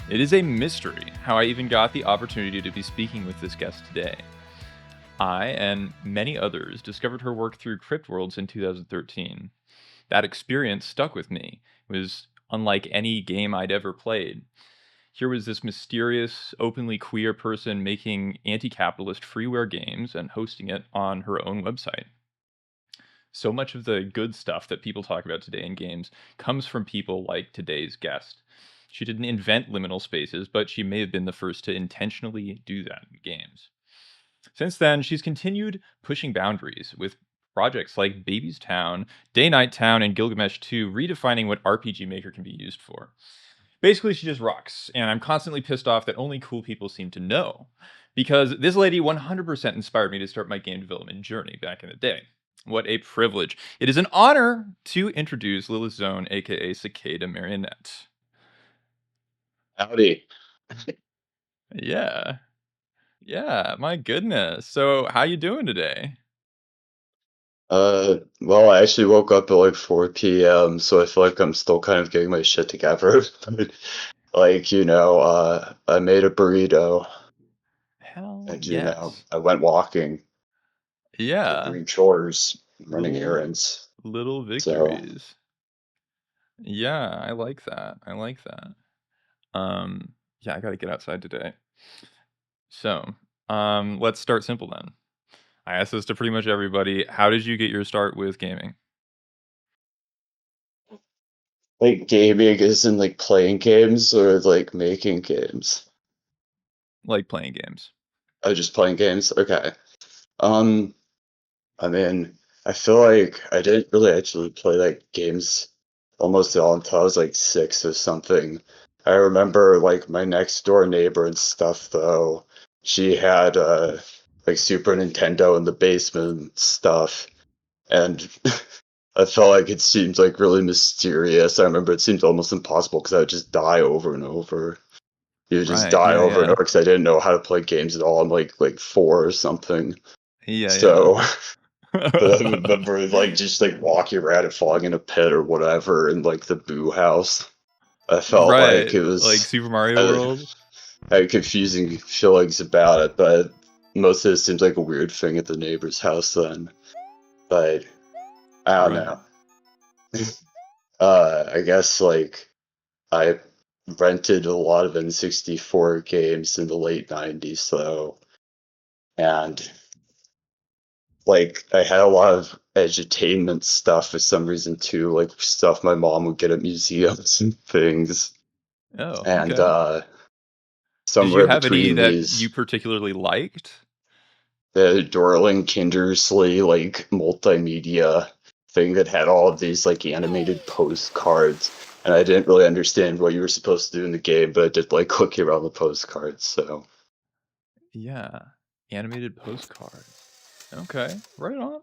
It is a mystery how I even got the opportunity to be speaking with this guest today. I and many others discovered her work through Crypt Worlds in 2013. That experience stuck with me. It was unlike any game I'd ever played. Here was this mysterious, openly queer person making anti-capitalist freeware games and hosting it on her own website. So much of the good stuff that people talk about today in games comes from people like today's guest. She didn't invent liminal spaces, but she may have been the first to intentionally do that in games. Since then, she's continued pushing boundaries with projects like Baby's Town, Day Night Town, and Gilgamesh II, redefining what RPG Maker can be used for. Basically, she just rocks, and I'm constantly pissed off that only cool people seem to know, because this lady 100% inspired me to start my game development journey back in the day. What a privilege. It is an honor to introduce Lilith Zone, aka Cicada Marionette. Howdy. Yeah. Yeah, my goodness. So, how you doing today? Well, I actually woke up at like 4 p.m., so I feel like I'm still kind of getting my shit together. But, like, I made a burrito Hell and, yes. I went walking, Yeah. doing chores, running Little errands. little So, victories. Yeah, I like that. I like that. Yeah, I gotta get outside today. So, let's start simple then. I asked this to pretty much everybody. How did you get your start with gaming? like, gaming isn't like playing games or like making games. Like playing games. Oh, just playing games? Okay. Um, I mean, I feel like I didn't really actually play like games almost at all until I was like 6 or something. I remember like my next door neighbor and stuff though. She had like Super Nintendo in the basement and stuff, and I felt like it seemed like really mysterious. I remember it seemed almost impossible because I would just die over and over. You would just Right. die Yeah, over and yeah. over because I didn't know how to play games at all. I'm like 4 or something. Yeah, So but I yeah. remember like just like walking around and falling in a pit or whatever in like the Boo house. I felt like Right. it Like was Super Mario I, World? I had confusing feelings about it, but most of it seems like a weird thing at the neighbor's house then. But I don't Right. know. I guess like I rented a lot of N64 games in the late 90s though, and like I had a lot of edutainment stuff for some reason too, like stuff my mom would get at museums and things. Oh, And okay. Did you somewhere have any between that you these, particularly liked? the Dorling Kindersley like multimedia thing that had all of these like animated postcards. And I didn't really understand what you were supposed to do in the game, but I did like clicking around the postcards, so Yeah. Animated postcards. Okay. Right on.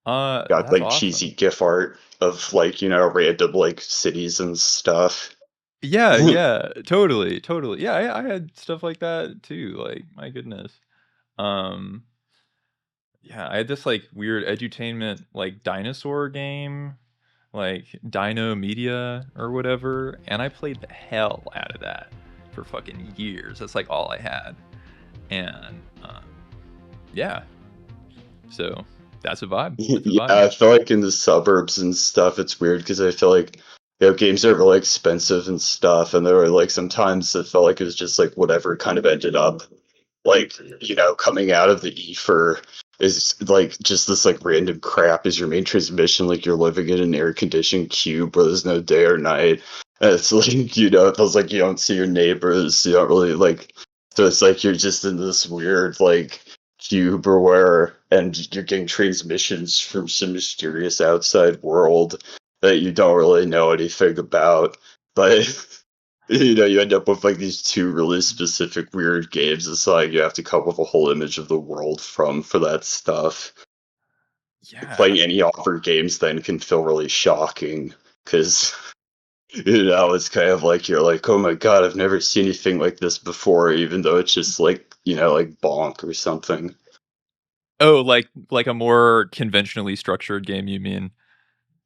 got That's like cheesy awesome. GIF art of like, random like cities and stuff. Yeah, yeah, totally, totally. Yeah, I had stuff like that too. Like, my goodness. Um, yeah, I had this like weird edutainment like dinosaur game, like Dino Media or whatever, and I played the hell out of that for fucking years. That's like all I had, and yeah, so that's a vibe. That's a Yeah, vibe. I feel like in the suburbs and stuff, it's weird because I feel like games are really expensive and stuff, and there were like sometimes it felt like it was just like whatever kind of ended up like coming out of the ether is like just this like random crap as your main transmission, like you're living in an air conditioned cube where there's no day or night. And it's like it feels like you don't see your neighbors, you don't really like. So it's like you're just in this weird like cube or where, and you're getting transmissions from some mysterious outside world that you don't really know anything about. But you end up with like these two really specific weird games. It's like you have to come up with a whole image of the world from for that stuff. Yeah, Playing any offer games then can feel really shocking because it's kind of like you're like, oh my god, I've never seen anything like this before, even though it's just like like Bonk or something. oh, like a more conventionally structured game, you mean?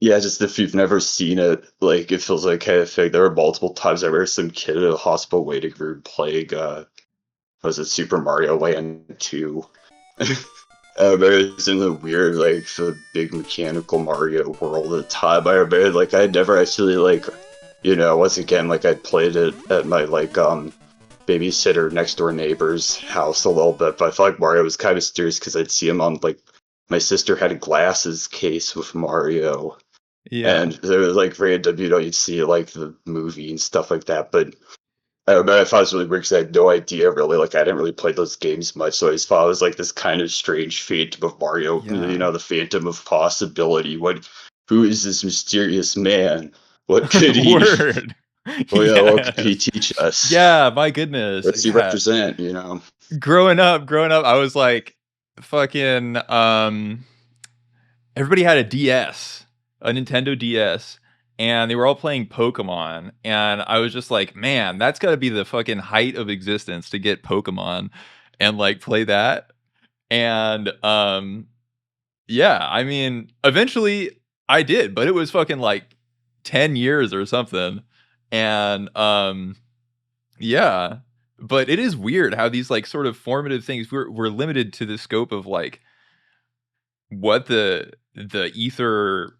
Yeah, just if you've never seen it, like it feels like kind of thing. There were multiple times I remember some kid in a hospital waiting room playing was it Super Mario Land 2? But it was in the weird, like the big mechanical Mario world at the time. I remember like I never actually like once again like I played it at my like babysitter next door neighbor's house a little bit, but I felt like Mario was kind of mysterious because I'd see him on like my sister had a glasses case with Mario, Yeah. and there was like random, you'd see like the movie and stuff like that. But I don't know, I thought it was really weird because I had no idea really. Like I didn't really play those games much, so I just thought it was like this kind of strange phantom of Mario. Yeah. The phantom of possibility. Who is this mysterious man? What could he? Word. Well, yeah, what could he Yes. teach us? Yeah, my goodness. What does he Yeah. represent? Growing up, I was like fucking everybody had a DS, a Nintendo DS, and they were all playing Pokemon, and I was just like, man, that's got to be the fucking height of existence to get Pokemon and like play that. And yeah, I mean, eventually I did, but it was fucking like 10 years or something. And yeah, but it is weird how these like sort of formative things we're limited to the scope of like what the ether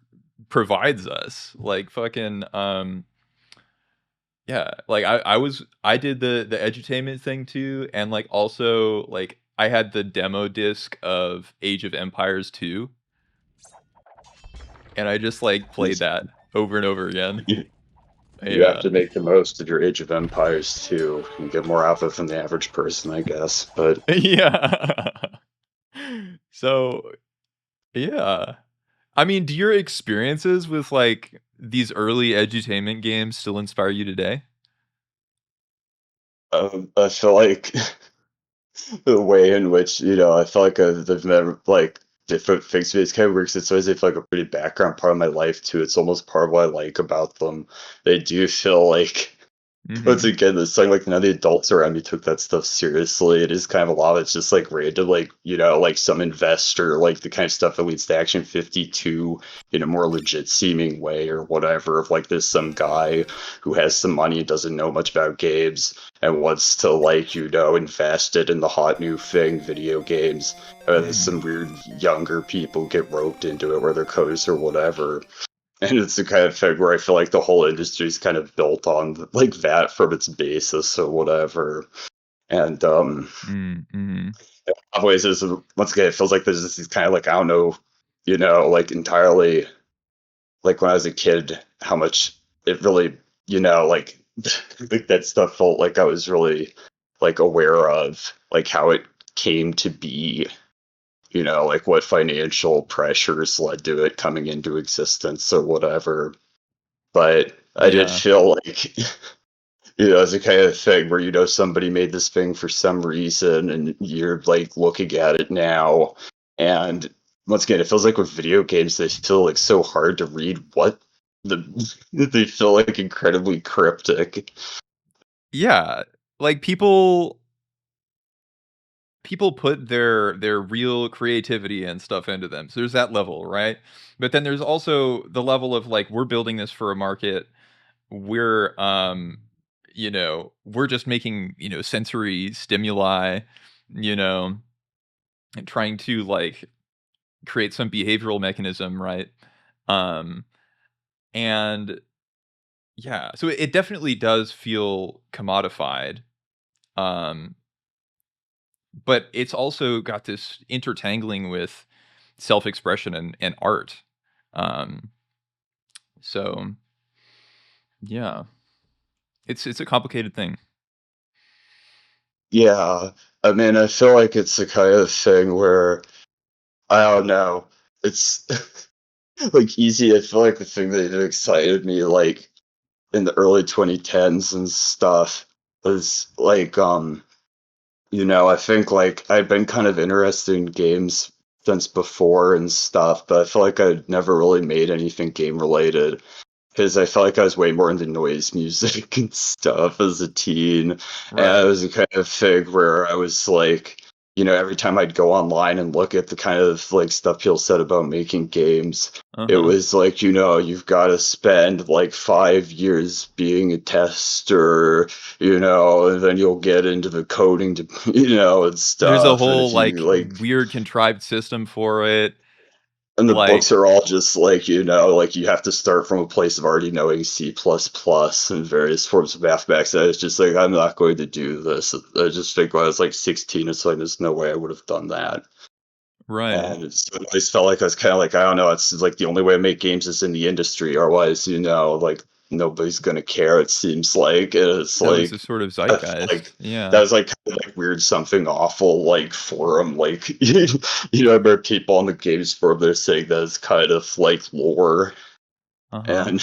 provides us. Like fucking yeah, like I did the edutainment thing too, and like also like I had the demo disc of Age of Empires 2, and I just like played that over and over again. You have Yeah. to make the most of your Age of Empires too, and get more out of it than the average person, I guess. But Yeah. So, yeah. I mean, do your experiences with like these early edutainment games still inspire you today? I feel like the way in which I feel like they've never like different things. It's kind of weird 'cause it's always like a pretty background part of my life too. It's almost part of what I like about them. They do feel like once Mhm. again, it's like none of the adults around me took that stuff seriously. It is kind of a lot of it's just like random, like like some investor, like the kind of stuff that leads to Action 52 in a more legit seeming way or whatever. Of like there's some guy who has some money and doesn't know much about games and wants to like invest it in the hot new thing, video games. Mm. Some weird younger people get roped into it, where they're coders or whatever. And it's the kind of thing where I feel like the whole industry is kind of built on like that from its basis or whatever. And Mm, mhm. in a lot of ways, once again, it feels like there's this kind of like I don't know, like entirely like when I was a kid, how much it really, like like that stuff felt like I was really like aware of like how it came to be, like what financial pressures led to it coming into existence or whatever. But I did Yeah. feel like it's a kind of thing where somebody made this thing for some reason, and you're like looking at it now, and once again, it feels like with video games, they feel like so hard to read what the they feel like incredibly cryptic. Yeah. Like people put their real creativity and stuff into them. So there's that level, right? But then there's also the level of like we're building this for a market. We're we're just making, sensory stimuli, you know, and trying to like create some behavioral mechanism, right? Um and yeah, so it definitely does feel commodified. Um but it's also got this intertangling with self-expression and art. Um, so yeah, it's a complicated thing. Yeah, I mean, I feel like it's the kind of thing where I don't know. It's like easy. I feel like the thing that excited me, like in the early 2010s and stuff, was like I think like I'd been kind of interested in games since before and stuff, but I feel like I'd never really made anything game related because I felt like I was way more into noise music and stuff as a teen. And it Right. was a kind of thing where I was like, every time I'd go online and look at the kind of like stuff people said about making games, it Uh-huh. was like, you've got to spend like 5 years being a tester, and then you'll get into the coding, and There's a stuff. And whole, if you like, like, weird contrived system for it. and the Like, books are all just like, like you have to start from a place of already knowing C++ and various forms of mathematics. And I was just like, I'm not going to do this. I just think when I was like 16, it's like, there's no way I would have done that. right. And so I always felt like I was kind of like, I don't know, it's like the only way to make games is in the industry. Otherwise, like nobody's going to care, it seems like. And it's That was the like, sort of I feel like zeitgeist. Yeah. that was like kind of like weird something awful like forum like I remember people on the games forum they're saying that it's kind of like lore, Uh-huh. and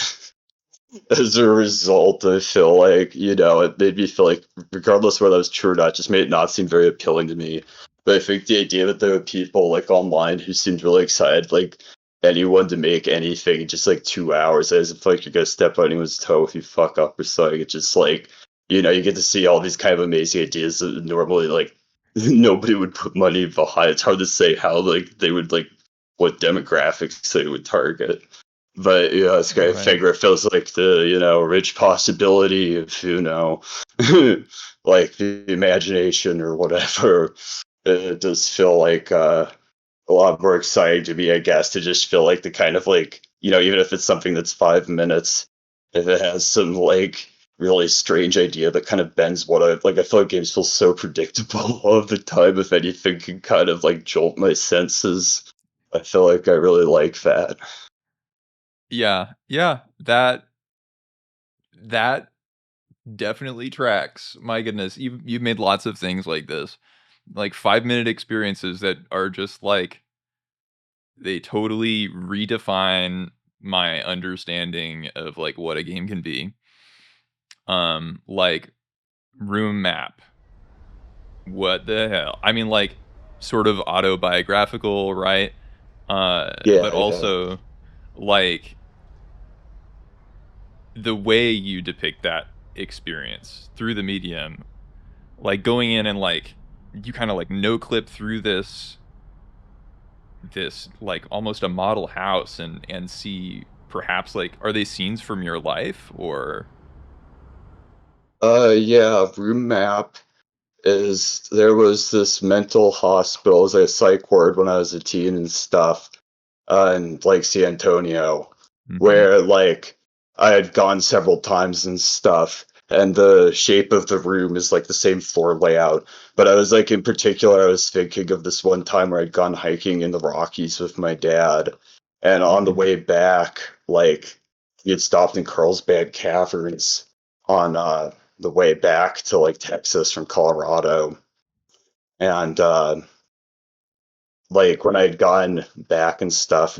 as a result I feel like it made me feel like regardless whether that was true or not, just made it not seem very appealing to me. But I think the idea that there were people like online who seemed really excited, like anyone to make anything in just like 2 hours, as if like you're gonna step on anyone's toe if you fuck up or something. It's just like you get to see all these kind of amazing ideas that normally like nobody would put money behind. It's hard to say how like they would like what demographics they would target. But it's kind of Right. figure it feels like the rich possibility of like the imagination or whatever. It does feel like a lot more exciting to me, I guess, to just feel like the kind of like even if it's something that's 5 minutes, if it has some like really strange idea that kind of bends what I like. I feel like games feel so predictable all of the time. If anything can kind of like jolt my senses, I feel like I really like that. Yeah. Yeah. That definitely tracks. My goodness, you've made lots of things like this. Like 5-minute experiences that are just like they totally redefine my understanding of like what a game can be. Like room map. What the hell? I mean, like sort of autobiographical, right? Yeah, But yeah. also like the way you depict that experience through the medium, like going in and like you kind of like no clip through this like almost a model house and see perhaps like are they scenes from your life or Yeah, room map is there was this mental hospital as a psych ward when I was a teen and stuff, in like San Antonio, mhm. where like I had gone several times and stuff, and the shape of the room is like the same floor layout. But I was like, in particular, I was thinking of this one time where I'd gone hiking in the Rockies with my dad, and on the Mhm. way back, like we had stopped in Carlsbad Caverns on the way back to like Texas from Colorado, and like when I'd gone back and stuff,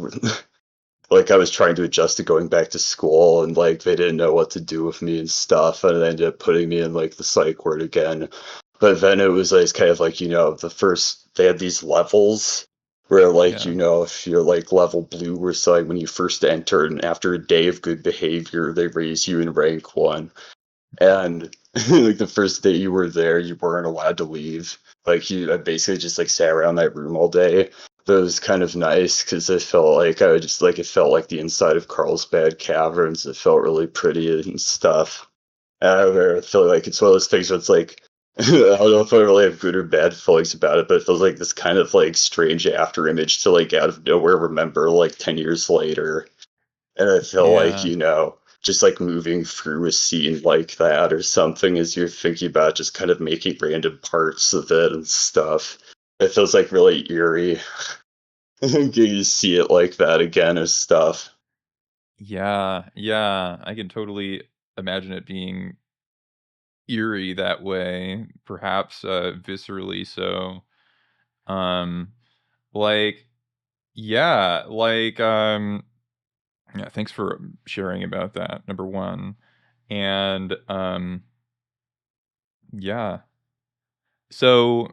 like I was trying to adjust to going back to school, and like they didn't know what to do with me and stuff, and they ended up putting me in like the psych ward again. But then it was like kind of like the first they had these levels where like Yeah. if you're like level blue or something when you first enter, and after a day of good behavior they raise you in rank one. And like the first day you were there, you weren't allowed to leave. Like I basically just like sat around that room all day. But it was kind of nice because I felt like I would just like it felt like the inside of Carlsbad Caverns. It felt really pretty and stuff. And I feel like it's one of those things where it's like I don't know if I really have good or bad feelings about it, but it feels like this kind of like strange after image to like out of nowhere remember like 10 years later. And I feel like, Yeah. just like moving through a scene like that or something as you're thinking about just kind of making random parts of it and stuff. It feels like really eerie. Getting to see it like that again or stuff. Yeah. Yeah. I can totally imagine it being eerie that way, perhaps viscerally so. Um like yeah, like yeah, thanks for sharing about that. Number 1. And yeah. So,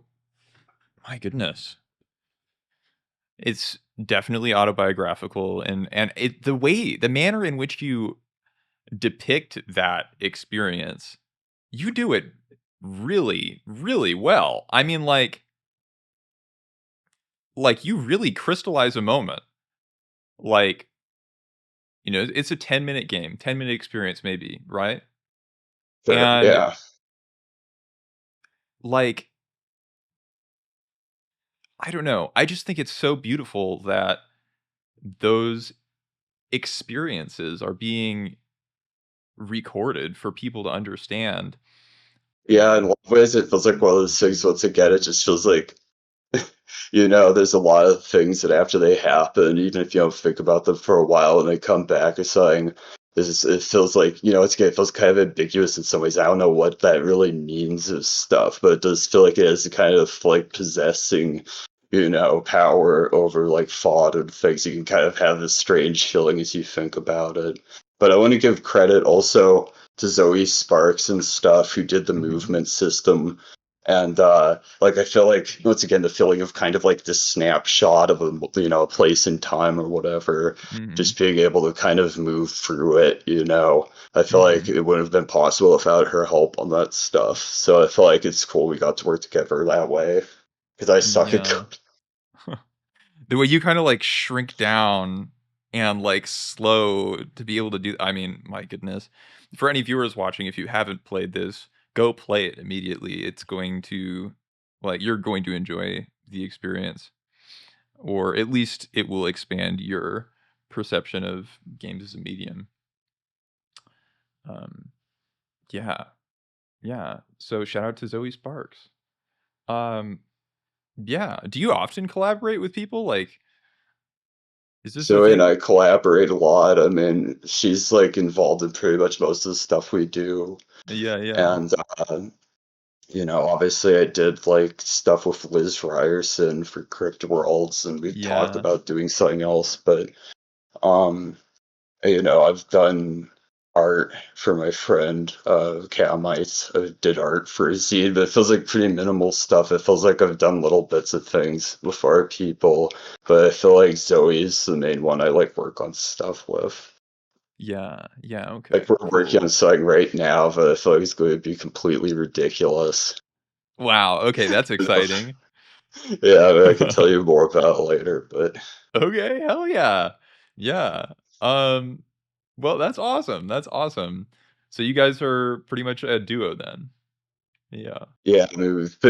my goodness. It's definitely autobiographical and it the manner in which you depict that experience, you do it really, really well. I mean, like, like, you really crystallize a moment. Like, it's a 10-minute game, 10-minute experience maybe, right? Sure. And, Yeah. like, I don't know. I just think it's so beautiful that those experiences are being recorded for people to understand. Yeah, in a lot of ways it feels like one of those things once again, it just feels like there's a lot of things that after they happen, even if you don't think about them for a while and they come back or something, it feels like, it feels kind of ambiguous in some ways. I don't know what that really means of stuff, but it does feel like it has a kind of like possessing, power over like thought and things. You can kind of have this strange feeling as you think about it. But I want to give credit also to Zoe Sparks and stuff who did the Mhm, movement system. And like I feel like once again the feeling of kind of like this snapshot of a place in time or whatever, mhm, just being able to kind of move through it. I feel like mhm. it wouldn't have been possible without her help on that stuff. So I feel like it's cool we got to work together that way because I suck at Yeah. code. The way you kinda, like, shrink down and, like, slow to be able to do, I mean, my goodness. For any viewers watching, if you haven't played this, go play it immediately. It's going to, like, you're going to enjoy the experience, or at least it will expand your perception of games as a medium. Um, yeah, yeah. So shout out to Zoe Sparks. Um, yeah. Do you often collaborate with people? Like, is this a Zoe and thing? I collaborate a lot. I mean, she's like involved in pretty much most of the stuff we do, Yeah, yeah. and obviously I did like stuff with Liz Ryerson for Crypt Worlds, and we talked Yeah. about doing something else. But um, I've done art for my friend Camite. I did art for a zine, but it feels like pretty minimal stuff. It feels like I've done little bits of things with other people, but I feel like Zoe's the main one I like work on stuff with. Yeah, yeah, Like okay, we're working cool. on something right now, but I feel like it's going to be completely ridiculous. Wow, okay, that's exciting. Yeah, I mean, I can tell you more about it later, but Okay, hell yeah. Yeah. Um, well, that's awesome, that's awesome. So you guys are pretty much a duo then? Yeah. yeah, I mean, we've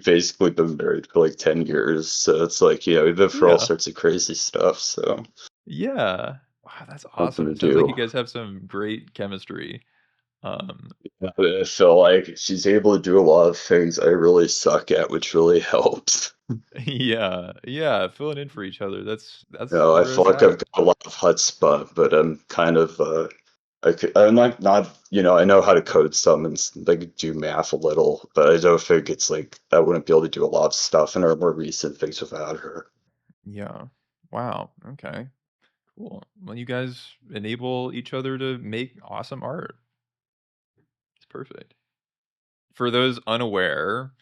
basically been married for like 10 years, so it's like, we've been for all Yeah. sorts of crazy stuff, so Yeah. Wow, that's something awesome. to It sounds like do. you guys have some great chemistry. Um, Yeah, I feel like she's able to do a lot of things I really suck at, which really helps. yeah, yeah, filling in for each other, that's I where feel it's like I've at. got a lot of chutzpah, but I'm kind of I'm not I know how to code some and like do math a little, but I don't think it's like I wouldn't be able to do a lot of stuff in our more recent things without her. Yeah. Wow, okay, cool. Well, you guys enable each other to make awesome art. It's perfect. For those unaware,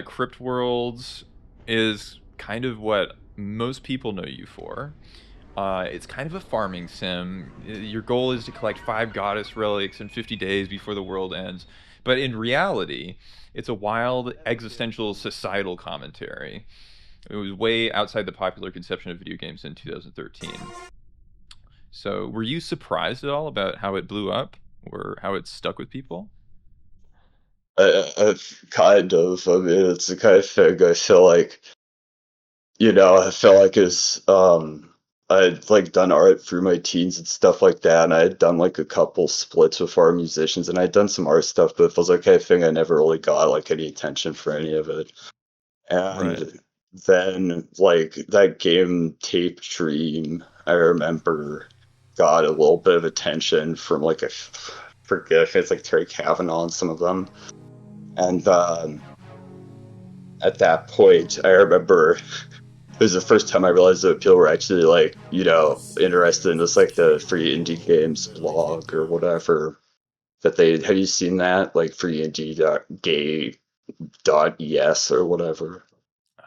Crypt Worlds is kind of what most people know you for. It's kind of a farming sim. Your goal is to collect 5 goddess relics in 50 days before the world ends. But in reality, it's a wild existential societal commentary. It was way outside the popular conception of video games in 2013. So, were you surprised at all about how it blew up or how it stuck with people? Kind of. I mean, it's the kind of thing I feel like, I felt like I'd like done art through my teens and stuff like that, and I had done like a couple splits with our musicians, and I'd done some art stuff, but it feels like a thing I never really got like any attention for any of it. Right. And then like that game Tape Dream, I remember got a little bit of attention from like forget if it's like Terry Kavanagh and some of them. And at that point, I remember it was the first time I realized that people were actually like, interested in this like the free indie games blog or whatever. That they have you seen that like free indie gay.es or whatever?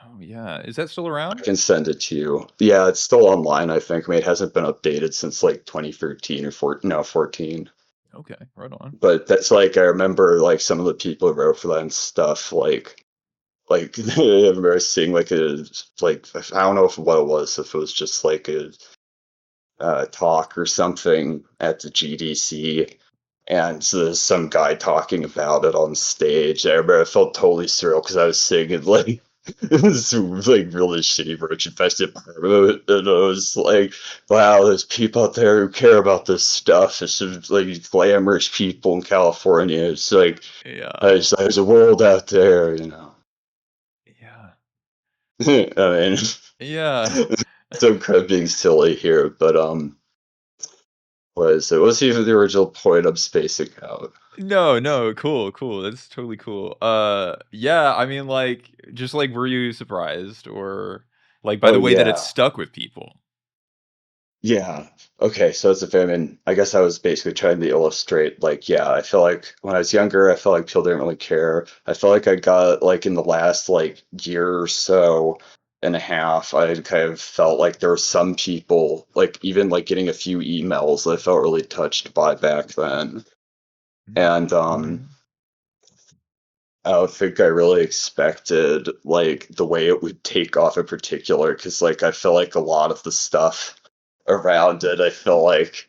Oh, yeah. Is that still I around? can send it to you. Yeah, it's still online, I think. I mean, it hasn't been updated since like 2013 or 14, no, 14. Okay, right on. But that's like, I remember like some of the people who wrote for that and stuff, like, like I remember seeing like I don't know what it was, if it was just like a talk or something at the GDC, and so there's some guy talking about it on stage. I remember I felt totally surreal because I was singing like this like really shitty roach infested apartment, and I was like, wow, there's people out there who care about this stuff. It's just like glamorous people in California. It's like Yeah. there's a world out there, you know. Yeah. I mean, Yeah. so kind of being silly here, but was it? What's even the original point I'm spacing out? No, cool. That's totally cool. Yeah, I mean, like, just like, were you surprised or like by Oh the way that it yeah, stuck with people? yeah. Okay, so that's the thing. I mean, I guess I was basically trying to illustrate, like, yeah, I feel like when I was younger, I felt like people didn't really care. I felt like I got like in the last like year or so and a half, I kind of felt like there were some people, like even like getting a few emails that I felt really touched by back then. And Mhm. I don't think I really expected like the way it would take off in particular, because like I feel like a lot of the stuff around it, I feel like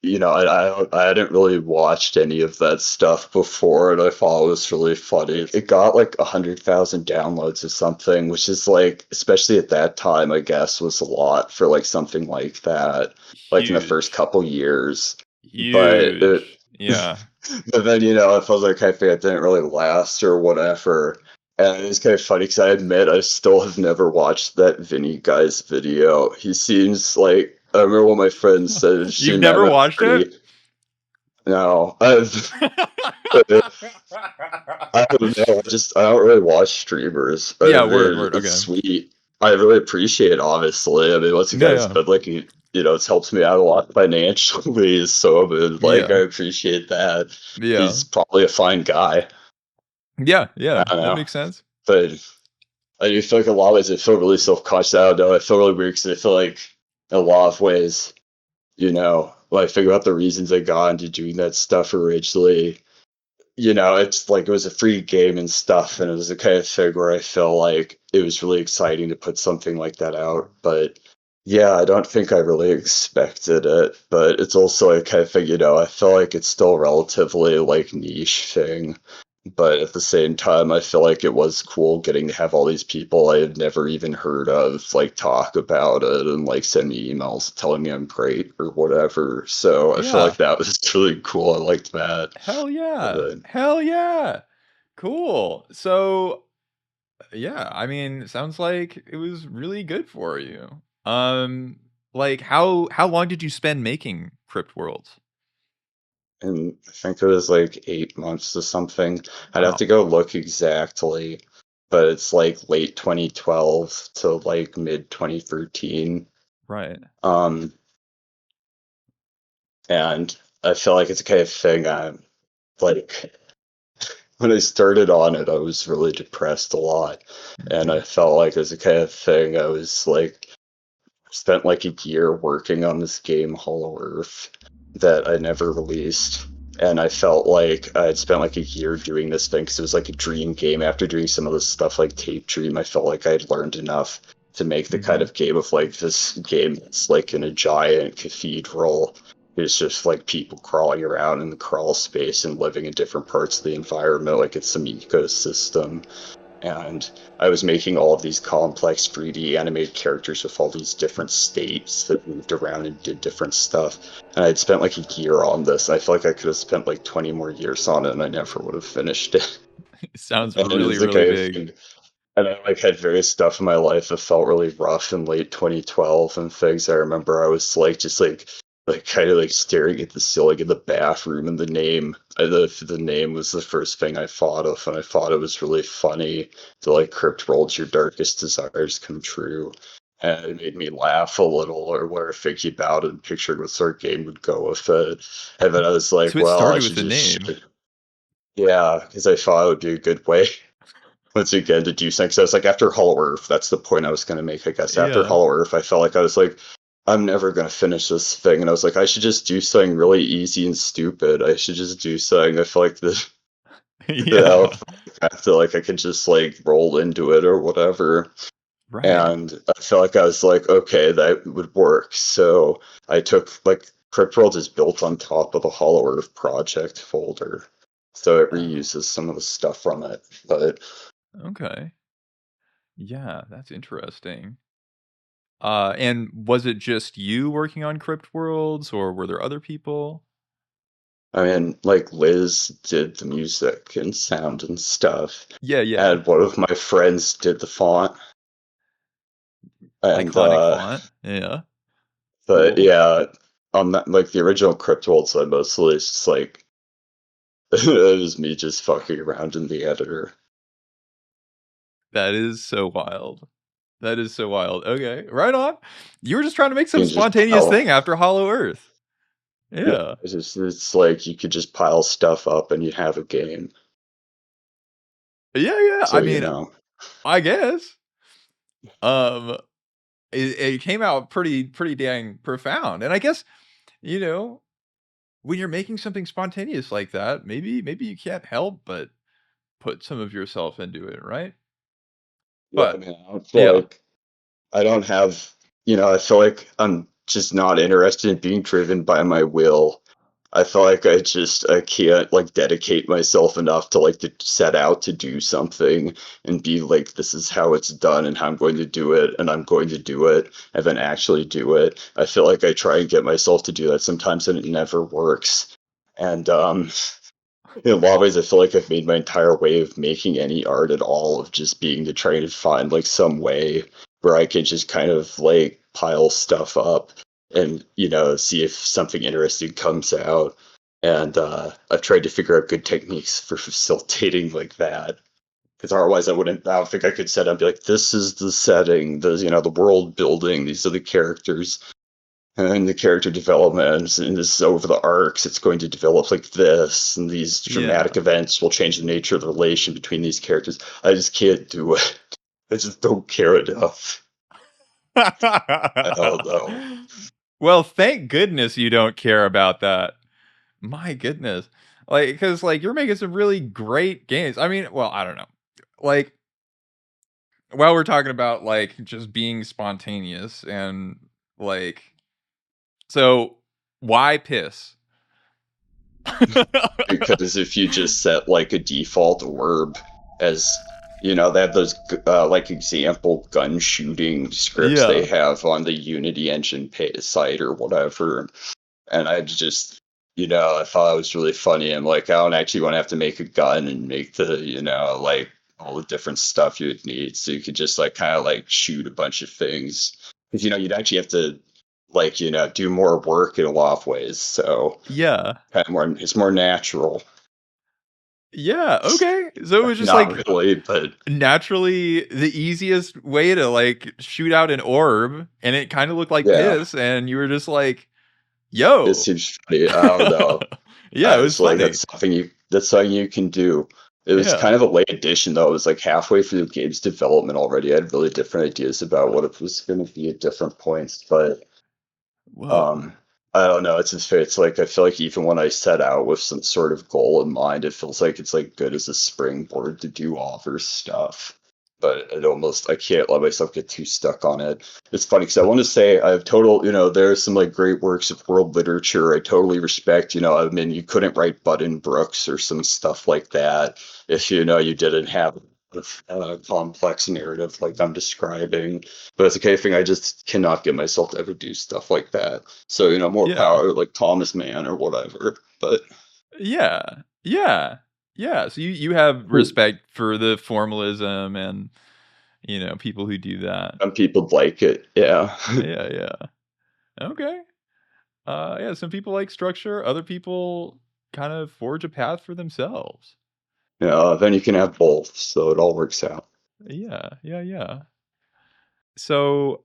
I hadn't really watched any of that stuff before, and I thought it was really funny. It got like 100,000 downloads or something, which is like, especially at that time, I guess, was a lot for like something like that, like in the first Huge. couple years. But Huge. Yeah. but then, I felt like I think it didn't really last or whatever. And it's kind of funny because I admit I still have never watched that Vinny guy's video. He seems like, I remember one of my friends said she You've met him never at a watched it? party. No, I don't know. I don't really watch streamers. I Yeah, mean, word, it's okay. sweet. I really appreciate it, obviously. I mean, once the Yeah, guy's yeah. been like, it's helped me out a lot financially. So, I mean, like, I Yeah. appreciate that. Yeah. He's probably a fine guy. Yeah, I yeah, don't that know. makes sense. But I do feel like a lot of ways I feel really self-conscious. I don't know. I feel really weird because I feel like in a lot of ways, when I figure out the reasons I got into doing that stuff originally, it's like it was a free game and stuff, and it was the kind of thing where I feel like it was really exciting to put something like that out. But yeah, I don't think I really expected it. But it's also a kind of thing, I feel like it's still relatively like niche thing. But at the same time, I feel like it was cool getting to have all these people I had never even heard of like talk about it and like send me emails telling me I'm great or whatever. So I feel Yeah. like that was really cool. I liked that. Hell yeah. But Hell yeah. Cool. So, yeah, I mean, sounds like it was really good for you. Like how long did you spend making Crypt Worlds? and I think it was like 8 months or something. I'd have Wow. to go look exactly, but it's like late 2012 to like mid 2013. Right. Um, and I feel like it's a kind of thing I'm like when I started on it, I was really depressed a lot. And I Mhm. felt like it was the kind of thing I was like, spent like a year working on this game, Hollow Earth, that I never released. And I felt like I had spent like a year doing this thing because it was like a dream game. After doing some of this stuff like Tape Dream, I felt like I had learned enough to make the kind Mhm. of game of like this game that's like in a giant cathedral. It's just like people crawling around in the crawl space and living in different parts of the environment, like it's some ecosystem. And I was making all of these complex 3D animated characters with all these different states that moved around and did different stuff. And I'd spent like a year on this. I feel like I could have spent like 20 more years on it and I never would have finished it. It sounds And really, it's like really big. and I like had various stuff in my life that felt really rough in late 2012 and things. I remember I was like just like kind of like staring at the ceiling in the bathroom, and the name was the first thing I thought of, and I thought it was really funny to like Crypt Worlds, your darkest desires come true. And it made me laugh a little, or where thinking about it and picturing what sort of game would go with it. And then I was like, So it well, I started with should the just name. yeah, because I thought it would be a good way once again to do something. So I was like, after Hollow Earth, that's the point I was going to make, I guess. After Yeah. Hollow Earth, I felt like I was like, I'm never going to finish this thing. And I was like, I should just do something really easy and stupid. I should just do something. I feel like the Yeah. fact that like I could just like roll into it or whatever. Right. And I felt like I was like, okay, that would work. So I took like Crypt Worlds is built on top of the Hollow Earth project folder. So it Oh, reuses some of the stuff from it. But okay. Yeah, that's interesting. And was it just you working on Crypt Worlds, or were there other people? I mean, like Liz did the music and sound and stuff. Yeah, yeah. And one of my friends did the font. And Iconic font. Yeah. but Cool. yeah, on that like the original Crypt Worlds I mostly it's just like it was me just fucking around in the editor. That is so wild. That is so wild. Okay, right on. You were just trying to make You some can just spontaneous pile thing after Hollow Earth. yeah, Yeah. it's like you could just pile stuff up and you have a game. Yeah, yeah. So I you mean, know. I guess. Um, it came out pretty dang profound. And I guess, you know, when you're making something spontaneous like that, maybe you can't help but put some of yourself into it, right? Yeah, I But mean I don't feel yeah. like I don't have I feel like I'm just not interested in being driven by my will. I feel like I can't like dedicate myself enough to like to set out to do something and be like this is how it's done and how I'm going to do it and I'm going to do it and then actually do it. I feel like I try and get myself to do that sometimes and it never works. And in a lot of ways I feel like I've made my entire way of making any art at all of just being to try to find like some way where I can just kind of like pile stuff up and see if something interesting comes out. And I've tried to figure out good techniques for facilitating like that. Because otherwise, I don't think I could set up and be like, this is the setting, the world building, these are the characters, and the character development, and this is over the arcs. It's going to develop like this, and these Yeah. dramatic events will change the nature of the relation between these characters. I just can't do it. I just don't care enough. I don't know. Well, thank goodness you don't care about that. My goodness. Like, because like you're making some really great games. I mean, well, I don't know. Like, while we're talking about like just being spontaneous and like, so why piss? Because if you just set like a default orb as they have those like example gun shooting scripts they Yeah. have on the Unity engine site or whatever, and I just I thought it was really funny. I'm like, I don't actually want to have to make a gun and make the like all the different stuff you would need, so you could just like kind of like shoot a bunch of things because you'd actually have to like do more work in a lot of ways. So Yeah. kind of more, it's more natural. Yeah. Okay. So it was just Not like really, but naturally the easiest way to like shoot out an orb, and it kind of looked like yeah, piss, and you were just like, it yo. seems funny. I don't know. Yeah, I it was was like, funny. that's something you can do. It was Yeah. kind of a late addition though. It was like halfway through the game's development already. I had really different ideas about what it was going to be at different points, but Whoa. um, I don't know. It's just it's like I feel like even when I set out with some sort of goal in mind, it feels like it's like good as a springboard to do other stuff. But I can't let myself get too stuck on it. It's funny because I want to say I have total, there's some like great works of world literature I totally respect. I mean, you couldn't write Button Brooks or some stuff like that if you didn't have a complex narrative like I'm describing. But it's a kind of thing I just cannot get myself to ever do stuff like that. So more Yeah. power like Thomas Mann or whatever. But Yeah. Yeah. Yeah. So you have respect for the formalism and people who do that. some people like it, yeah. Yeah, yeah. Okay. Yeah, some people like structure, other people kind of forge a path for themselves. Then you can have both, so it all works out. Yeah, yeah, yeah. So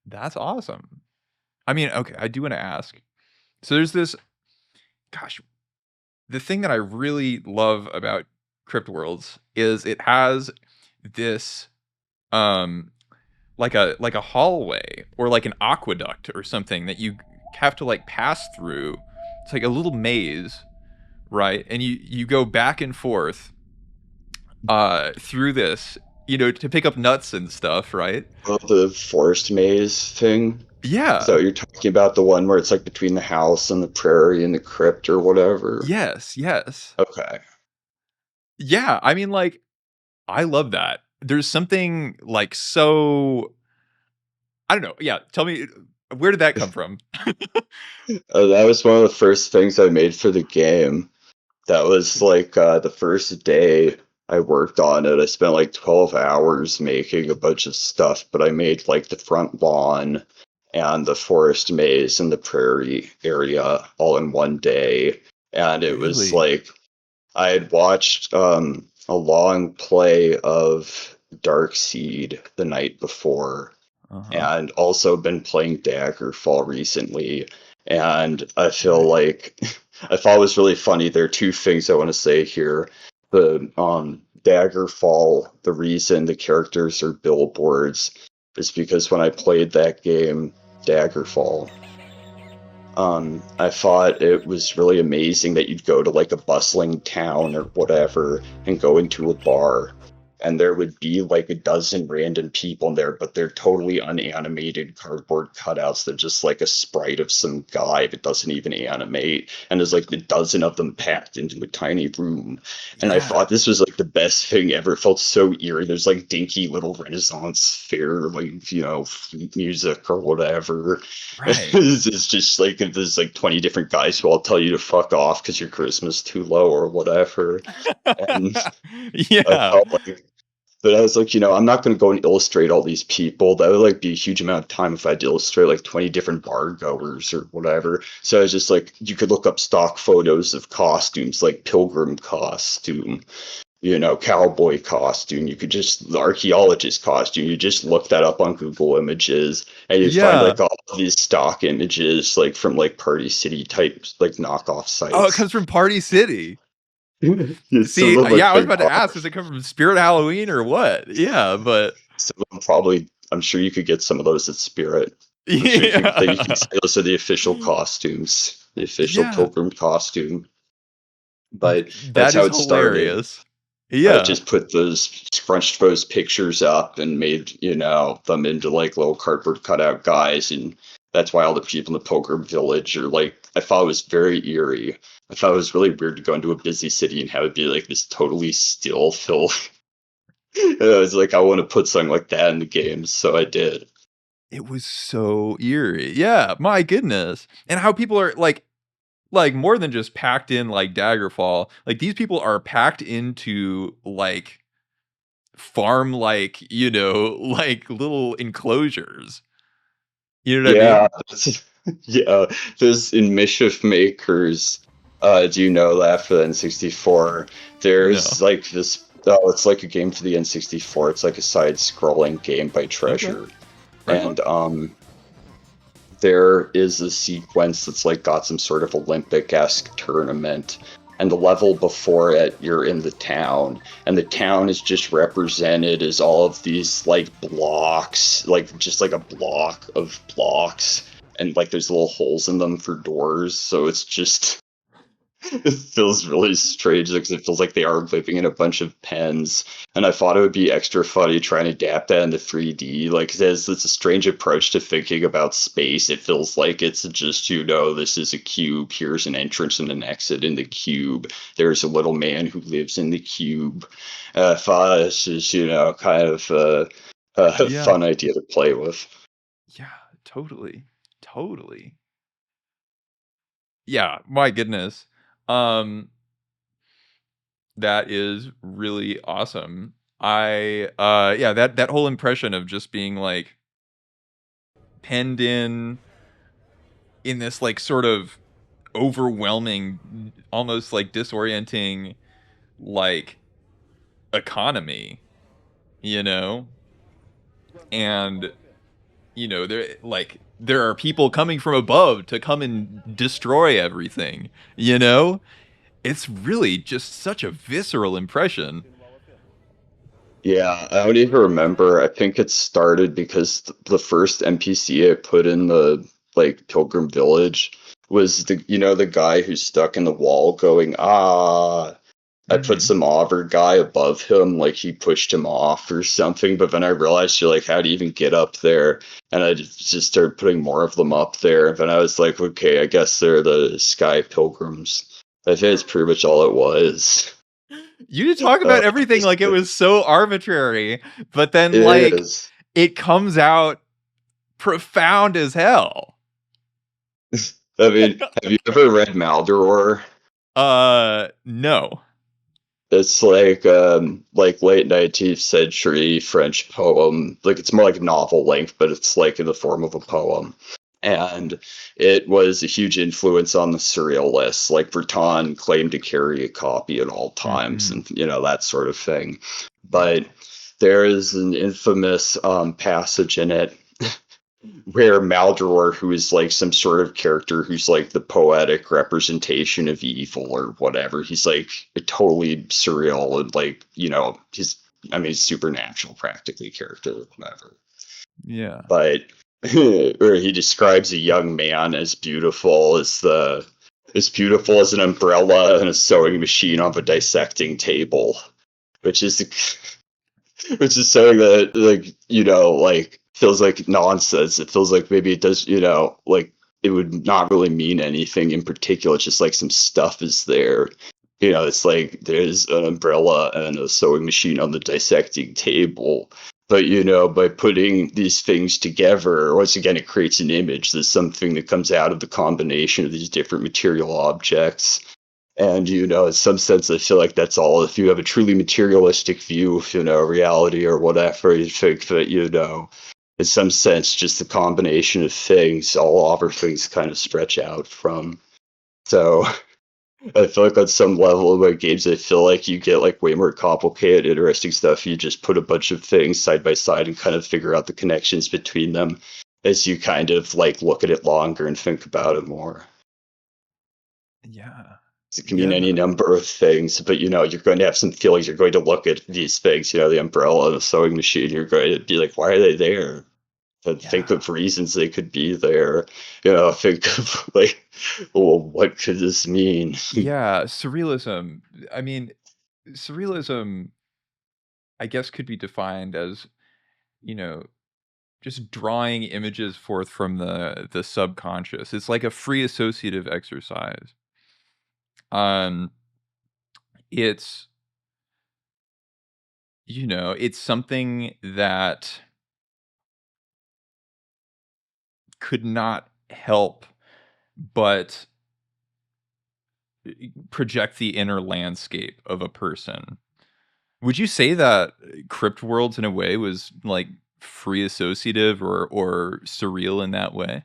that's awesome. I mean, okay, I do want to ask. So there's this, gosh, the thing that I really love about Crypt Worlds is it has this um like a hallway or like an aqueduct or something that you have to like pass through. It's like a little maze, right? And you go back and forth through this, to pick up nuts and stuff, right? Oh, the forest maze thing. Is that Yeah. what you're talking about? The one where it's like between the house and the prairie and the crypt or whatever? Yes, yes. Okay. Yeah, I mean, like, I love that. There's something, like, so I don't know. Yeah, tell me, where did that come from? That was one of the first things I made for the game. That was like the first day I worked on it. I spent like 12 hours making a bunch of stuff, but I made like the front lawn and the forest maze and the prairie area all in one day. And it was Really? like I had watched a long play of Darkseid the night before, Uh-huh. and also been playing Daggerfall recently. And I feel Right. like I thought it was really funny. There are two things I want to say here. The Daggerfall, the reason the characters are billboards is because when I played that game, Daggerfall, I thought it was really amazing that you'd go to like a bustling town or whatever and go into a bar, and there would be like a dozen random people there, but they're totally unanimated cardboard cutouts. They're just like a sprite of some guy that doesn't even animate, and there's like a dozen of them packed into a tiny room. And I Yeah. thought this was like the best thing ever. It felt so eerie. There's like dinky little Renaissance fair, like, flute music or whatever. Right. It's just like there's like 20 different guys who all tell you to fuck off because your charisma's too low or whatever. And I Yeah. felt like, but I was like, I'm not going to go and illustrate all these people. That would like be a huge amount of time if I had to illustrate like 20 different bar goers or whatever. So I was just like, you could look up stock photos of costumes, like pilgrim costume, cowboy costume. You could just, the archaeologist costume, you just look that up on Google Images and you find Yeah. like all these stock images, like from like Party City type, like knockoff Oh, it sites. comes from Party City. Yeah, some See, of them are yeah, I was quite about to ask, does it come from Spirit Halloween or what? Yeah, but some of them probably, I'm sure you could get some of those at Spirit. I'm sure you can yeah. say those are the official costumes, the official Yeah, pilgrim costume. But that's that how is it started. hilarious. I Yeah. just put those scrunched those pictures up and made, them into like little cardboard cutout guys, and that's why all the people in the Pilgrim Village are like, I thought it was very eerie. I thought it was really weird to go into a busy city and have it be like this totally still film. And I was like, I want to put something like that in the game, so I did. It was so eerie. Yeah, my goodness. And how people are like more than just packed in like Daggerfall. Like these people are packed into like farm like, like little enclosures. You know what I Yeah, mean? yeah. There's in Mischief Makers. Do you know that for the N64? There's No. like this. Oh, it's like a game for the N64. It's like a side-scrolling game by Okay. Treasure, Right on. and there is a sequence that's like got some sort of Olympic-esque tournament. And the level before it, you're in the town, and the town is just represented as all of these like blocks, like just like a block of blocks, and like there's little holes in them for doors. So it's just it feels really strange because it feels like they are living in a bunch of pens. And I thought it would be extra funny trying to adapt that into 3D. Like, it's a strange approach to thinking about space. It feels like it's just, this is a cube. Here's an entrance and an exit in the cube. There's a little man who lives in the cube. I thought this is, kind of a Yeah. fun idea to play with. Yeah, totally. Totally. Yeah, my goodness. Um that is really awesome. Yeah, that whole impression of just being like penned in this like sort of overwhelming, almost like disorienting like economy, you know? And there are people coming from above to come and destroy everything, you know? It's really just such a visceral impression. Yeah, I don't even remember. I think it started because the first NPC I put in the like Pilgrim Village was the guy who's stuck in the wall going, ah. I put some Auber guy above him, like he pushed him off or something. But then I realized, you're like, how do you even get up there? And I just started putting more of them up there. And then I was like, okay, I guess they're the Sky Pilgrims. I think that's pretty much all it was. You talk about everything like it was so arbitrary, but then like is. it comes out profound as hell. I mean, have you ever read Maldoror? No. It's like late 19th century French poem. Like it's more like novel length, but it's like in the form of a poem. And it was a huge influence on the Surrealists. Like Breton claimed to carry a copy at all times, and that sort of thing. But there is an infamous passage in it where Maldoror, who is like some sort of character who's like the poetic representation of evil or whatever, he's like a totally surreal and like, he's supernatural practically character or whatever. Yeah. But where he describes a young man as beautiful as an umbrella and a sewing machine on a dissecting table, which is something that feels like nonsense. It feels like maybe it does, like it would not really mean anything in particular. It's just like some stuff is there. It's like there's an umbrella and a sewing machine on the dissecting table. But, by putting these things together, once again, it creates an image. There's something that comes out of the combination of these different material objects. And, in some sense, I feel like that's all. If you have a truly materialistic view of, reality or whatever, you think that, in some sense, just the combination of things, all other things kind of stretch out from. So I feel like on some level in my games, I feel like you get like way more complicated, interesting stuff. You just put a bunch of things side by side and kind of figure out the connections between them as you kind of like look at it longer and think about it more. Yeah. It can mean any number of things, but you're going to have some feelings. You're going to look at these things, the umbrella and the sewing machine. You're going to be like, why are they there? And think of reasons they could be there. Think of like, well, what could this mean? Yeah, surrealism. I mean, surrealism, I guess, could be defined as, just drawing images forth from the subconscious. It's like a free associative exercise. It's it's something that could not help but project the inner landscape of a person. Would you say that Crypt Worlds in a way was like free associative or surreal in that way?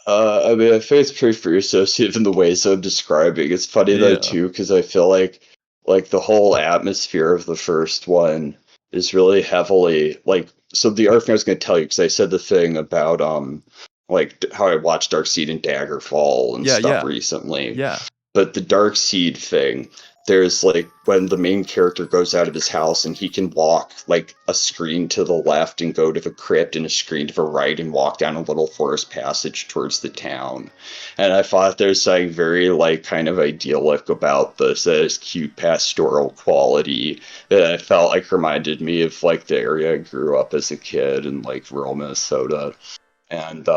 I mean, I think it's pretty free associative in the ways I'm describing. It's funny though too, because I feel like the whole atmosphere of the first one is really heavily like. So the other thing I was going to tell you, because I said the thing about like how I watched Darkseid and Daggerfall and stuff recently. Yeah. But the Darkseid thing, there's like when the main character goes out of his house and he can walk like a screen to the left and go to the crypt and a screen to the right and walk down a little forest passage towards the town. And I thought there's something very like kind of idyllic about this cute pastoral quality that I felt like reminded me of like the area I grew up as a kid in like rural Minnesota. And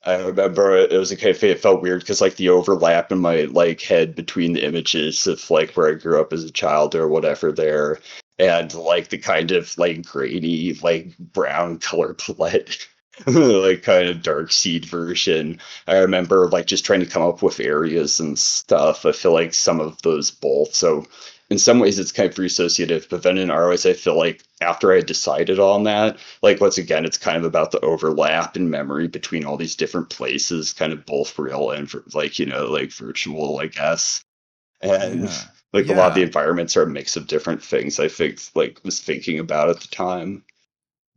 I remember it was it felt weird because like the overlap in my like head between the images of like where I grew up as a child or whatever there, and like the kind of like grainy like brown color palette, like kind of Darkseid version. I remember like just trying to come up with areas and stuff. I feel like some of those both. So in some ways it's kind of free associative, but then in other ways I feel like after I decided on that, like once again, it's kind of about the overlap in memory between all these different places, kind of both real and like, like virtual, I guess. And like a lot of the environments are a mix of different things I think like was thinking about at the time.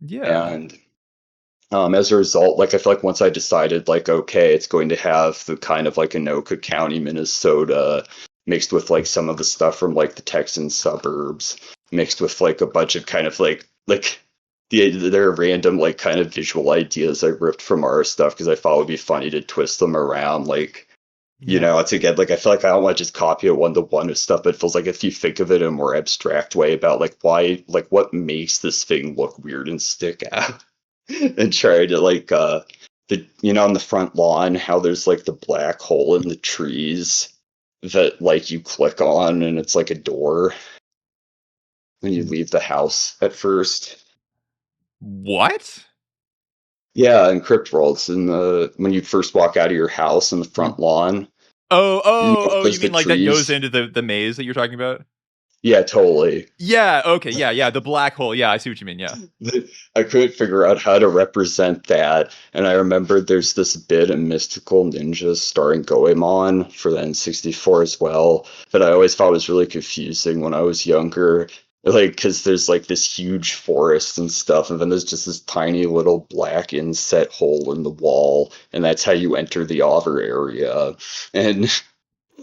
Yeah. And as a result, like I feel like once I decided like, okay, it's going to have the kind of like Anoka County, Minnesota, mixed with like some of the stuff from like the Texan suburbs, mixed with like a bunch of kind of like there are random like kind of visual ideas I ripped from our stuff because I thought it would be funny to twist them around. Like You Yeah. know, it's again like I feel like I don't want to just copy it one to one with stuff, but it feels like if you think of it in a more abstract way about like why, like what makes this thing look weird and stick out, and try to like the on the front lawn how there's like the black hole in the trees that like you click on and it's like a door when you leave the house at first. What? Yeah, in Crypt Worlds, in the when you first walk out of your house in the front lawn, You there's the mean like that goes trees. into the maze that you're talking about? Yeah, totally. Yeah, okay, yeah, the black hole. Yeah, I see what you mean, yeah. I couldn't figure out how to represent that, and I remembered there's this bit in Mystical Ninjas starring Goemon for the N64 as well that I always thought was really confusing when I was younger. Like, because there's like this huge forest and stuff, and then there's just this tiny little black inset hole in the wall, and that's how you enter the Otter area. And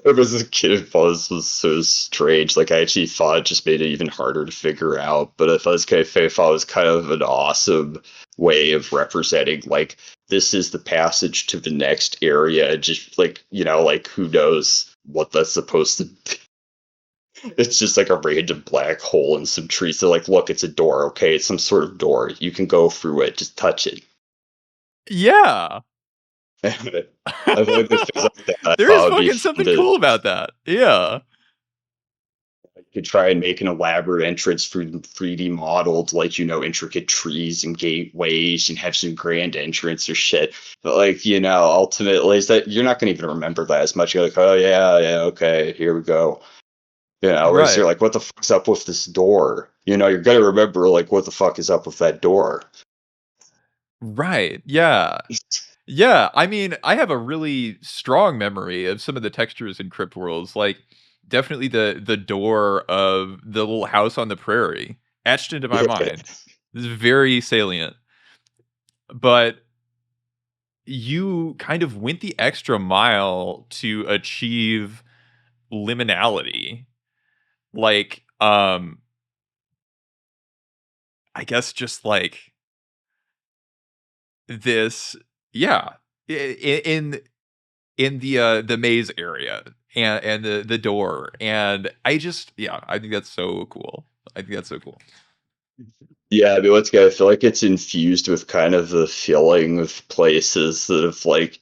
as a kid, Fuzz was so strange. Like I actually thought it just made it even harder to figure out. But if Fuzz Cafe thought it was kind of an awesome way of representing like this is the passage to the next area. Just like like who knows what that's supposed to be. It's just like a random black hole and some trees. They're like, look, it's a door. Okay, it's some sort of door. You can go through it. Just touch it. Yeah. I feel like the things like that I There is thought would be fucking fun something to cool about that. Yeah. could try and make an elaborate entrance through 3D modeled, like, intricate trees and gateways and have some grand entrance or shit. But, like, ultimately, is that you're not going to even remember that as much. You're like, oh, yeah, yeah, okay, here we go. Whereas you're Right. like, what the fuck's up with this door? You're going to remember, like, what the fuck is up with that door? Right. Yeah. Yeah, I mean, I have a really strong memory of some of the textures in Crypt Worlds, like definitely the door of the little house on the prairie etched into my mind. This is very salient. But you kind of went the extra mile to achieve liminality. Like, I guess just like this, yeah, in the maze area and the door, and I just, yeah, I think that's so cool. I think that's so cool. Yeah, I mean, once again, I feel like it's infused with kind of the feeling of places that have like,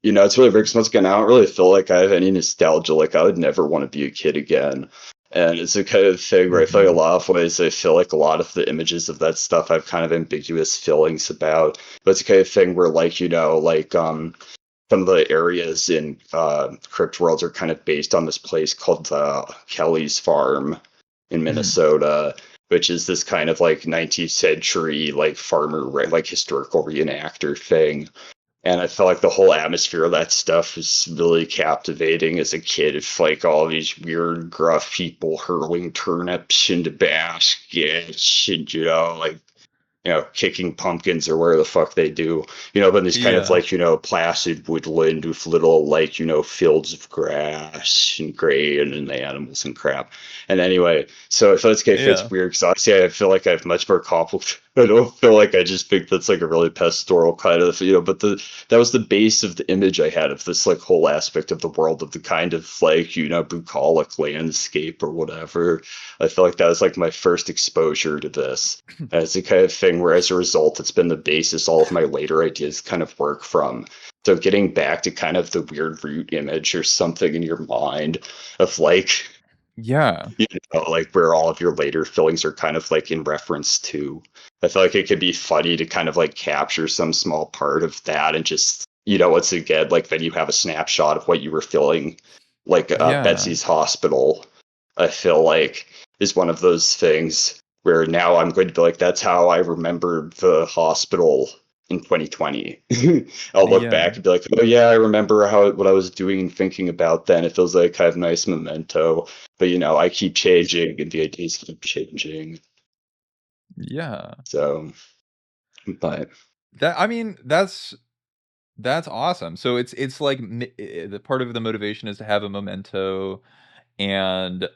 it's really weird because once again, I don't really feel like I have any nostalgia. Like I would never want to be a kid again. And it's a kind of thing where I feel like a Mhm. lot of ways I feel like a lot of the images of that stuff I've kind of ambiguous feelings about. But it's a kind of thing where like, some of the areas in Crypt Worlds are kind of based on this place called Kelly's Farm in Mhm. Minnesota, which is this kind of like 19th century like farmer like historical reenactor thing. And I felt like the whole atmosphere of that stuff was really captivating as a kid. It's like all these weird, gruff people hurling turnips into baskets, and like kicking pumpkins or where the fuck they do, but these kind of Yeah. like, placid woodland with little like, fields of grass and grain and the animals and crap. And anyway, so if that's okay, Yeah. fits weird because honestly, I feel like I have much more complex. I don't feel like I just think that's like a really pastoral kind of, but that was the base of the image I had of this like whole aspect of the world of the kind of like, bucolic landscape or whatever. I feel like that was like my first exposure to this. And it's the kind of thing where, as a result, it's been the basis all of my later ideas kind of work from. So, getting back to kind of the weird root image or something in your mind of like, Yeah. like where all of your later fillings are kind of like in reference to. I feel like it could be funny to kind of like capture some small part of that and just, once again, like then you have a snapshot of what you were feeling. Like Yeah. Betsy's hospital, I feel like is one of those things where now I'm going to be like, that's how I remember the hospital in 2020. I'll look Yeah. back and be like, oh yeah, I remember what I was doing and thinking about then. It feels like kind of nice memento. But I keep changing and the ideas keep changing. Yeah. So, but That, I mean, that's awesome. So it's like the part of the motivation is to have a memento and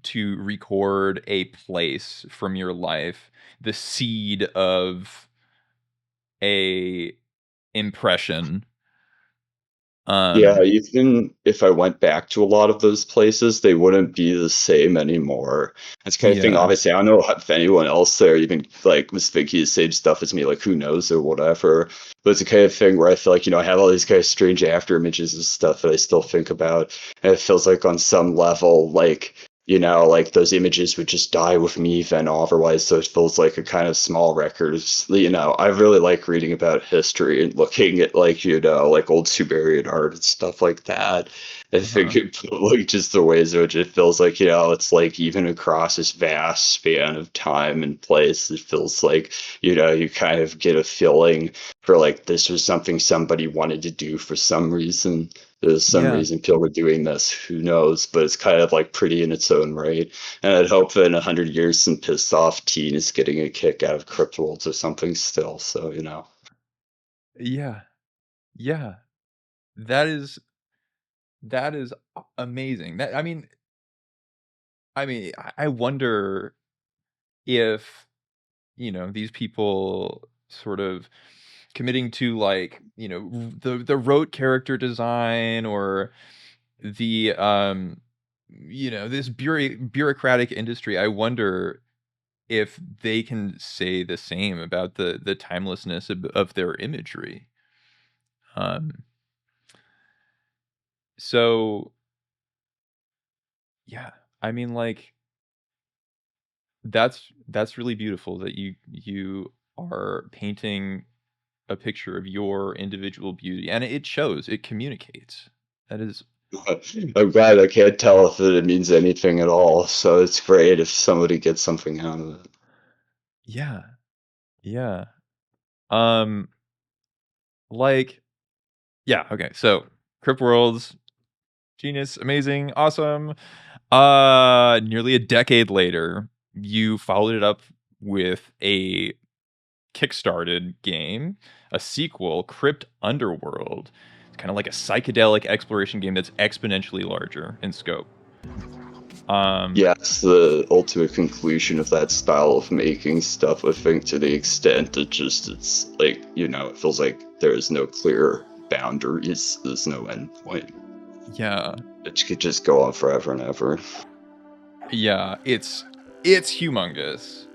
to record a place from your life, the seed of a impression. Yeah, Um, even if I went back to a lot of those places, they wouldn't be the same anymore. That's the kind of thing. yeah, Obviously, I don't know if anyone else there even like was thinking the same stuff as me. Like, who knows or whatever. But it's the kind of thing where I feel like I have all these kind of strange after images and stuff that I still think about, and it feels like on some level, like like those images would just die with me then otherwise, so it feels like a kind of small record. I really like reading about history and looking at like old Sumerian art and stuff like that. I think uh-huh. like just the ways in which it feels like, it's like even across this vast span of time and place, it feels like, you kind of get a feeling for like this was something somebody wanted to do for some reason. There's some Yeah, reason people were doing this, who knows, but it's kind of like pretty in its own right. And I'd hope that in 100 years some pissed off teen is getting a kick out of Crypt Worlds or something still. So, yeah, yeah. That is that is amazing. I wonder if, these people sort of committing to, like, the rote character design, or the, this bureaucratic industry. I wonder if they can say the same about the timelessness of their imagery. Um, so, yeah, I mean, like, that's really beautiful that you are painting a picture of your individual beauty, and it shows, it communicates. That is I'm glad. I can't tell if it means anything at all. So it's great if somebody gets something out of it. yeah, yeah. Um, like, yeah, okay, so Crypt Worlds, genius, amazing, awesome. Nearly a decade later, you followed it up with a kickstarted game, a sequel, Crypt Underworld. It's kinda like a psychedelic exploration game that's exponentially larger in scope. Um, Yes, the ultimate conclusion of that style of making stuff, I think, to the extent that just it's like, it feels like there is no clear boundaries, there's no end point. yeah, It could just go on forever and ever. yeah, it's humongous.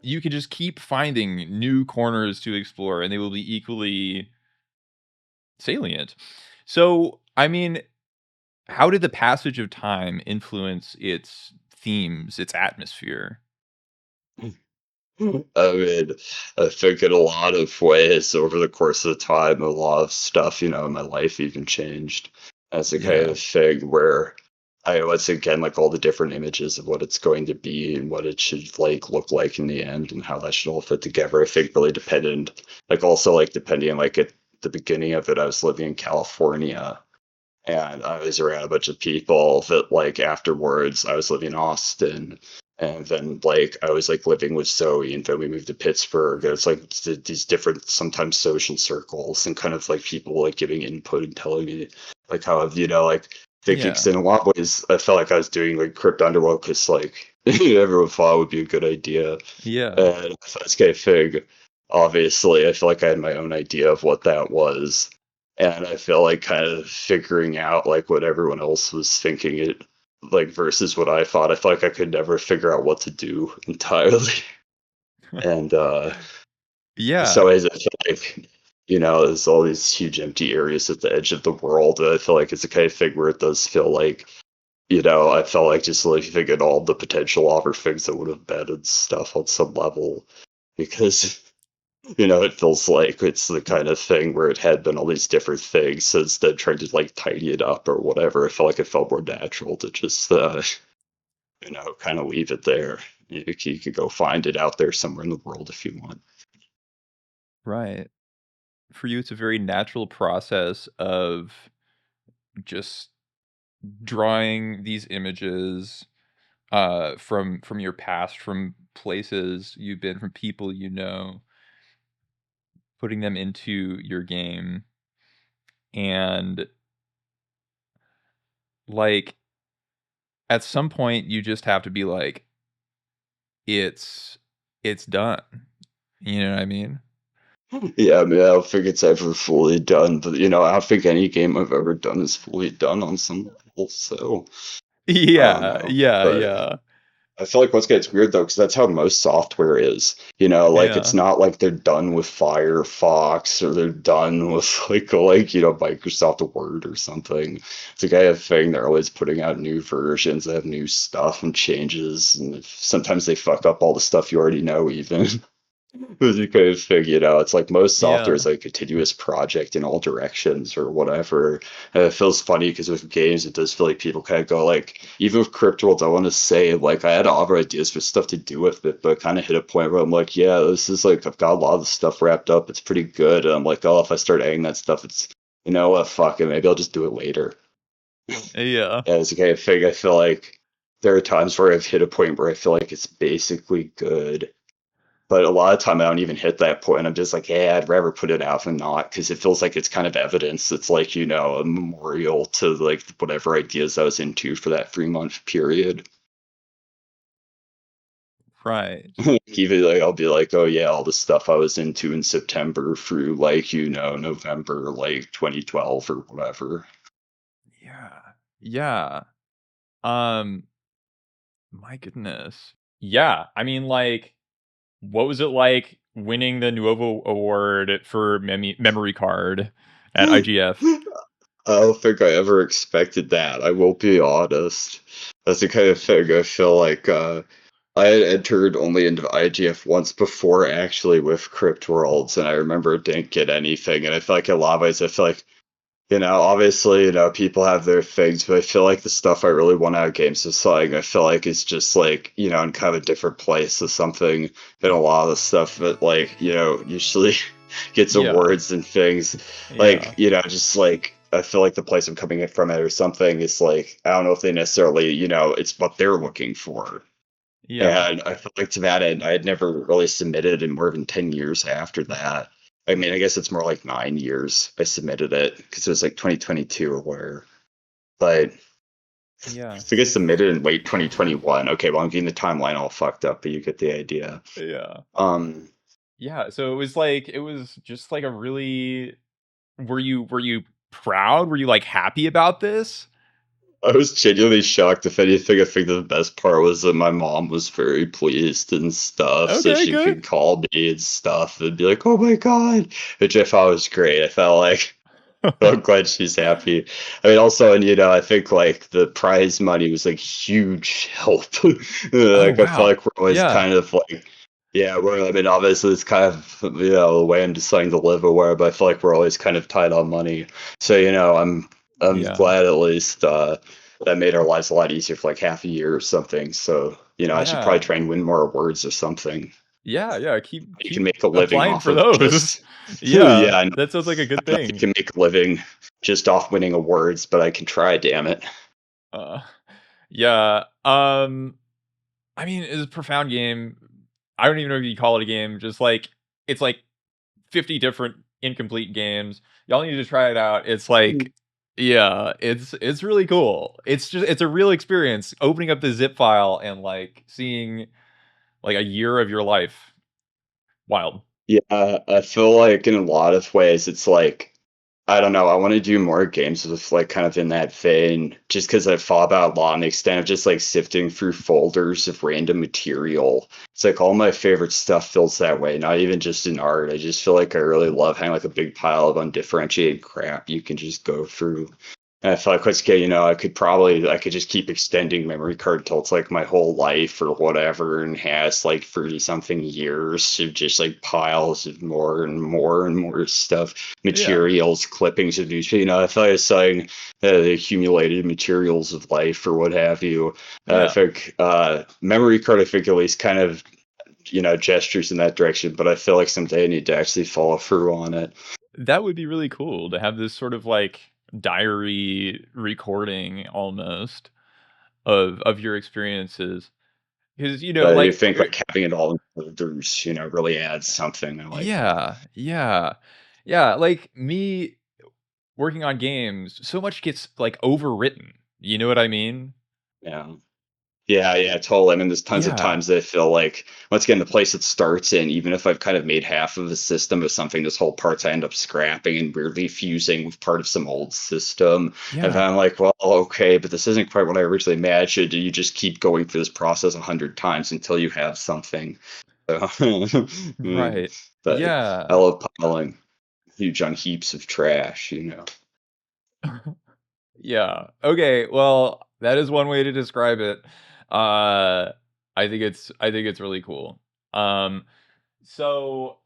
You can just keep finding new corners to explore, and they will be equally salient. So, I mean, how did the passage of time influence its themes, its atmosphere? I mean, I think in a lot of ways over the course of time, a lot of stuff, in my life even changed. As a kind Yeah, of thing where I once again like all the different images of what it's going to be and what it should like look like in the end and how that should all fit together. I think really depended, like also like depending on like at the beginning of it, I was living in California and I was around a bunch of people that like afterwards I was living in Austin, and then like I was like living with Zoe, and then we moved to Pittsburgh. And it's like these different sometimes social circles and kind of like people like giving input and telling me like how like thinking. 'Cause yeah, in a lot of ways I felt like I was doing like Crypt Underworld because like everyone thought it would be a good idea, yeah, and that's kind of thing. Obviously, I feel like I had my own idea of what that was, and I feel like kind of figuring out like what everyone else was thinking it like versus what I thought. I feel like I could never figure out what to do entirely. And in yeah, some ways I feel like, there's all these huge empty areas at the edge of the world. And I feel like it's a kind of thing where it does feel like, I felt like just living at all the potential offer things that would have been and stuff on some level. Because it feels like it's the kind of thing where it had been all these different things. So instead of trying to like tidy it up or whatever, I felt like it felt more natural to just, kind of leave it there. You could go find it out there somewhere in the world if you want. right. For you, it's a very natural process of just drawing these images, from your past, from places you've been, from people you know, putting them into your game, and, like, at some point, you just have to be like, "It's it's done." You know what I mean? Yeah, I mean, I don't think it's ever fully done, but I don't think any game I've ever done is fully done on some level, so I don't Yeah, know. yeah, But yeah, I feel like what gets weird though, because that's how most software is. Like it's yeah, not like they're done with Firefox or they're done with Microsoft Word or something. It's a kind of thing. They're always putting out new versions that have new stuff and changes, and sometimes they fuck up all the stuff you already know, even. Because you kind of figure, it's like most software yeah, is like a continuous project in all directions or whatever. And it feels funny because with games, it does feel like people kind of go like, even with Crypt Worlds, I want to say like I had other ideas for stuff to do with it, but kind of hit a point where I'm like, yeah, this is like I've got a lot of the stuff wrapped up. It's pretty good. And I'm like, oh, if I start adding that stuff, it's what, fuck it, maybe I'll just do it later. yeah. Yeah, it's a kind of thing. I feel like there are times where I've hit a point where I feel like it's basically good, but a lot of time I don't even hit that point. I'm just like, hey, I'd rather put it out than not because it feels like it's kind of evidence. It's like, a memorial to like whatever ideas I was into for that 3 month period. Right. Even like I'll be like, oh yeah, all the stuff I was into in September through like, November like 2012 or whatever. Yeah, yeah. Um, my goodness. Yeah, I mean, like, what was it like winning the Nuovo Award for memory card at IGF? I don't think I ever expected that. I will be honest. That's the kind of thing I feel like I had entered only into IGF once before actually with Crypt Worlds, and I remember it didn't get anything. And I feel like in a lot of ways, I feel like, obviously, people have their things, but I feel like the stuff I really want out of games is something I feel like is just like, in kind of a different place or something than a lot of the stuff that like, usually gets Yeah, awards and things. Like, yeah, just like I feel like the place I'm coming from it or something is like I don't know if they necessarily, it's what they're looking for. yeah. And I feel like to that end, I had never really submitted in more than 10 years after that. I mean, I guess it's more like 9 years I submitted it because it was like 2022 or where. But I Yeah, think I submitted in late 2021. Okay, well, I'm getting the timeline all fucked up, but you get the idea. yeah, Um, yeah. So it was just like a really. Were you proud? Were you like happy about this? I was genuinely shocked. If anything, I think the best part was that my mom was very pleased and stuff, so Okay, she good. could call me and stuff and be like, "Oh my god," which I thought was great. I felt like I'm glad she's happy. I mean, also, and I think like the prize money was like huge help. Oh Like I feel wow. like we're always Yeah, kind of like, yeah, I mean, obviously it's kind of the way I'm deciding to live or where, but I feel like we're always kind of tight on money. So I'm yeah, glad at least that made our lives a lot easier for like half a year or something. So I should probably yeah, try and win more awards or something. yeah, yeah. You can Keep make a living applying off for of those. just Yeah, yeah, I know. that sounds like a good I don't know if you thing. can make a living just off winning awards, but I can try, damn it. Uh, yeah. I mean, it's a profound game. I don't even know if you call it a game. Just like it's like 50 different incomplete games. Y'all need to try it out. It's like yeah, it's really cool. It's a real experience opening up the zip file and like seeing like a year of your life. Wild. Yeah, I feel like in a lot of ways it's like I don't know, I want to do more games with like kind of in that vein, just because I've thought about a lot on the extent of just like sifting through folders of random material. It's like all my favorite stuff feels that way, not even just in art. I just feel like I really love having like a big pile of undifferentiated crap you can just go through. And I feel like let's get, I could just keep extending memory card till it's like my whole life or whatever and has like 30 something years of just like piles of more and more and more stuff, Yeah. materials, clippings of news. I feel like it's saying the accumulated materials of life or what have you. I Yeah. think memory card, I think at least kind of, gestures in that direction, but I feel like someday I need to actually follow through on it. That would be really cool to have this sort of like diary recording almost of your experiences. Because You like think like having it all in folders, really adds something. I like that. yeah, yeah. Yeah, like me working on games, so much gets like overwritten. You know what I mean? Yeah. Yeah, totally. I mean, there's tons of Yeah. times that I feel like once again the place it starts in, even if I've kind of made half of a system of something, this whole parts I end up scrapping and weirdly fusing with part of some old system. And then Yeah. I'm like, well, okay, but this isn't quite what I originally imagined. And you just keep going through this process 100 times until you have something. So, Right. but I Yeah. love piling huge on heaps of trash, you know. Yeah. Okay, well, that is one way to describe it. Uh, I think it's really cool. Um, so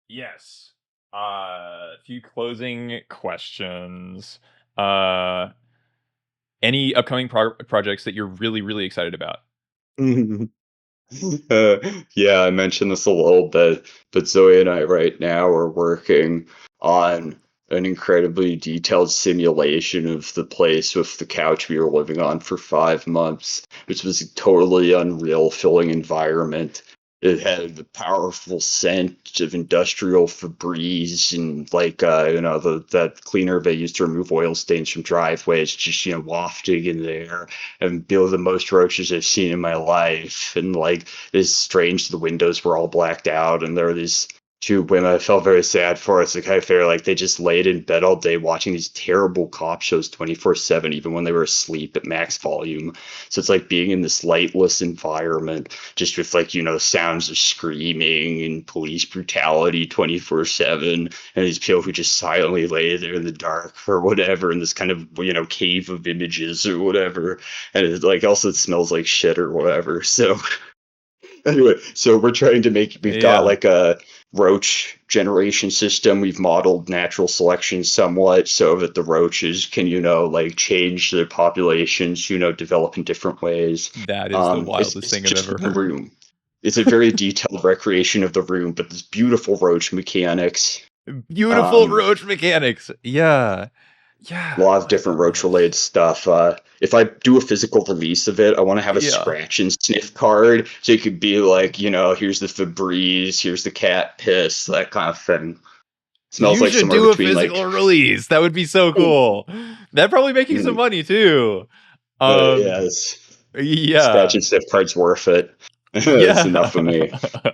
yes. A few closing questions. Uh, any upcoming projects that you're really, really excited about? Uh, yeah, I mentioned this a little bit, but Zoe and I right now are working on an incredibly detailed simulation of the place with the couch we were living on for 5 months, which was a totally unreal, filling environment. It had the powerful scent of industrial Febreze and like that cleaner they used to remove oil stains from driveways, just wafting in there and build the most roaches I've seen in my life. And like it's strange, the windows were all blacked out, and there were these two women I felt very sad for. It's like I feel like they just laid in bed all day watching these terrible cop shows 24/7, even when they were asleep at max volume. So it's like being in this lightless environment, just with like sounds of screaming and police brutality 24/7, and these people who just silently lay there in the dark or whatever in this kind of cave of images or whatever, and it like also smells like shit or whatever. So anyway, so we've got Yeah. like a roach generation system. We've modeled natural selection somewhat so that the roaches can like change their populations, develop in different ways. That is the It's, wildest it's thing I've just ever one heard. room. It's a very detailed recreation of the room, but this beautiful roach mechanics. Beautiful um roach mechanics. Yeah. a Yeah. lot of My different roach goodness. related stuff. If I do a physical release of it, I want to have a Yeah. scratch and sniff card, so it could be like, here's the Febreze, here's the cat piss, that kind of thing. Smells You like should somewhere do a between physical like, release. That would be so cool. That'd probably make you some mm, money too. yeah, Um, scratch yeah. and sniff card's worth it. It's enough of me. Yeah.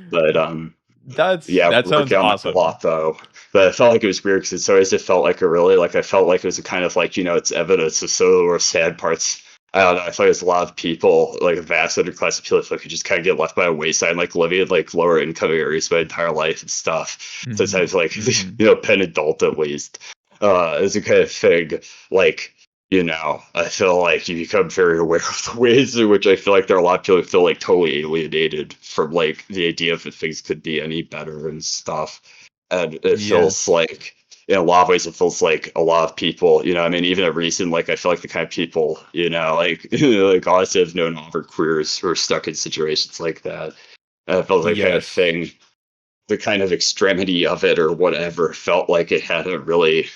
But yeah, That we're sounds working on that a awesome. lot though. But I felt like it was weird because it's always it felt like a really like I felt like it was a kind of like it's evidence of so or sad parts. I don't know. I feel like there's a lot of people, like a vast underclass of people, I feel like could just kind of get left by a wayside, like living in like lower income areas my entire life and stuff. So it's Mhm. kind of like Mhm. pen adult at least. As a kind of thing, like I feel like you become very aware of the ways in which I feel like there are a lot of people who feel like totally alienated from like the idea of if things could be any better and stuff. And it feels Yes. like in a lot of ways it feels like a lot of people, I mean, even at recent, like I feel like the kind of people, like like honestly I've known other queers who are stuck in situations like that. And it feels like kind of Yes. thing, the kind of extremity of it or whatever felt like it had a really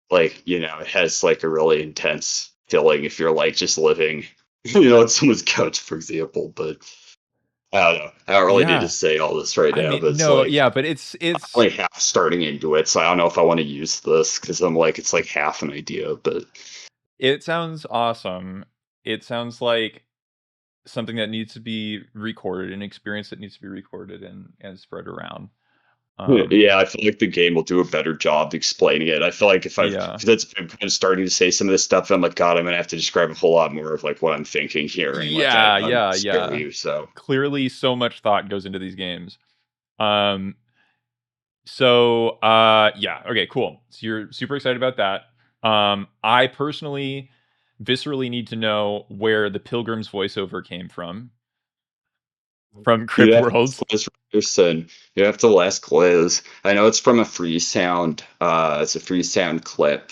like it has like a really intense feeling if you're like just living on someone's couch, for example. But I don't know, I don't really need to Yeah. say all this right I now, mean, but it's no, like yeah, but it's only half starting into it, so I don't know if I want to use this because I'm like it's like half an idea. But it sounds awesome. It sounds like something that needs to be recorded, an experience that needs to be recorded and spread around. Um, yeah, I feel like the game will do a better job explaining it. I feel like if I've yeah. because that's I'm kind of starting to say some of this stuff, I'm like, God, I'm gonna have to describe a whole lot more of like what I'm thinking here, and like I Yeah, don't want yeah, to scare yeah. you. So Clearly so much thought goes into these games. Um, so yeah, okay, cool. So you're super excited about that. I personally viscerally need to know where the Pilgrim's voiceover came from you Crypt have to Worlds. Liz Anderson. You have to ask Liz. I know it's from a free sound. It's a free sound clip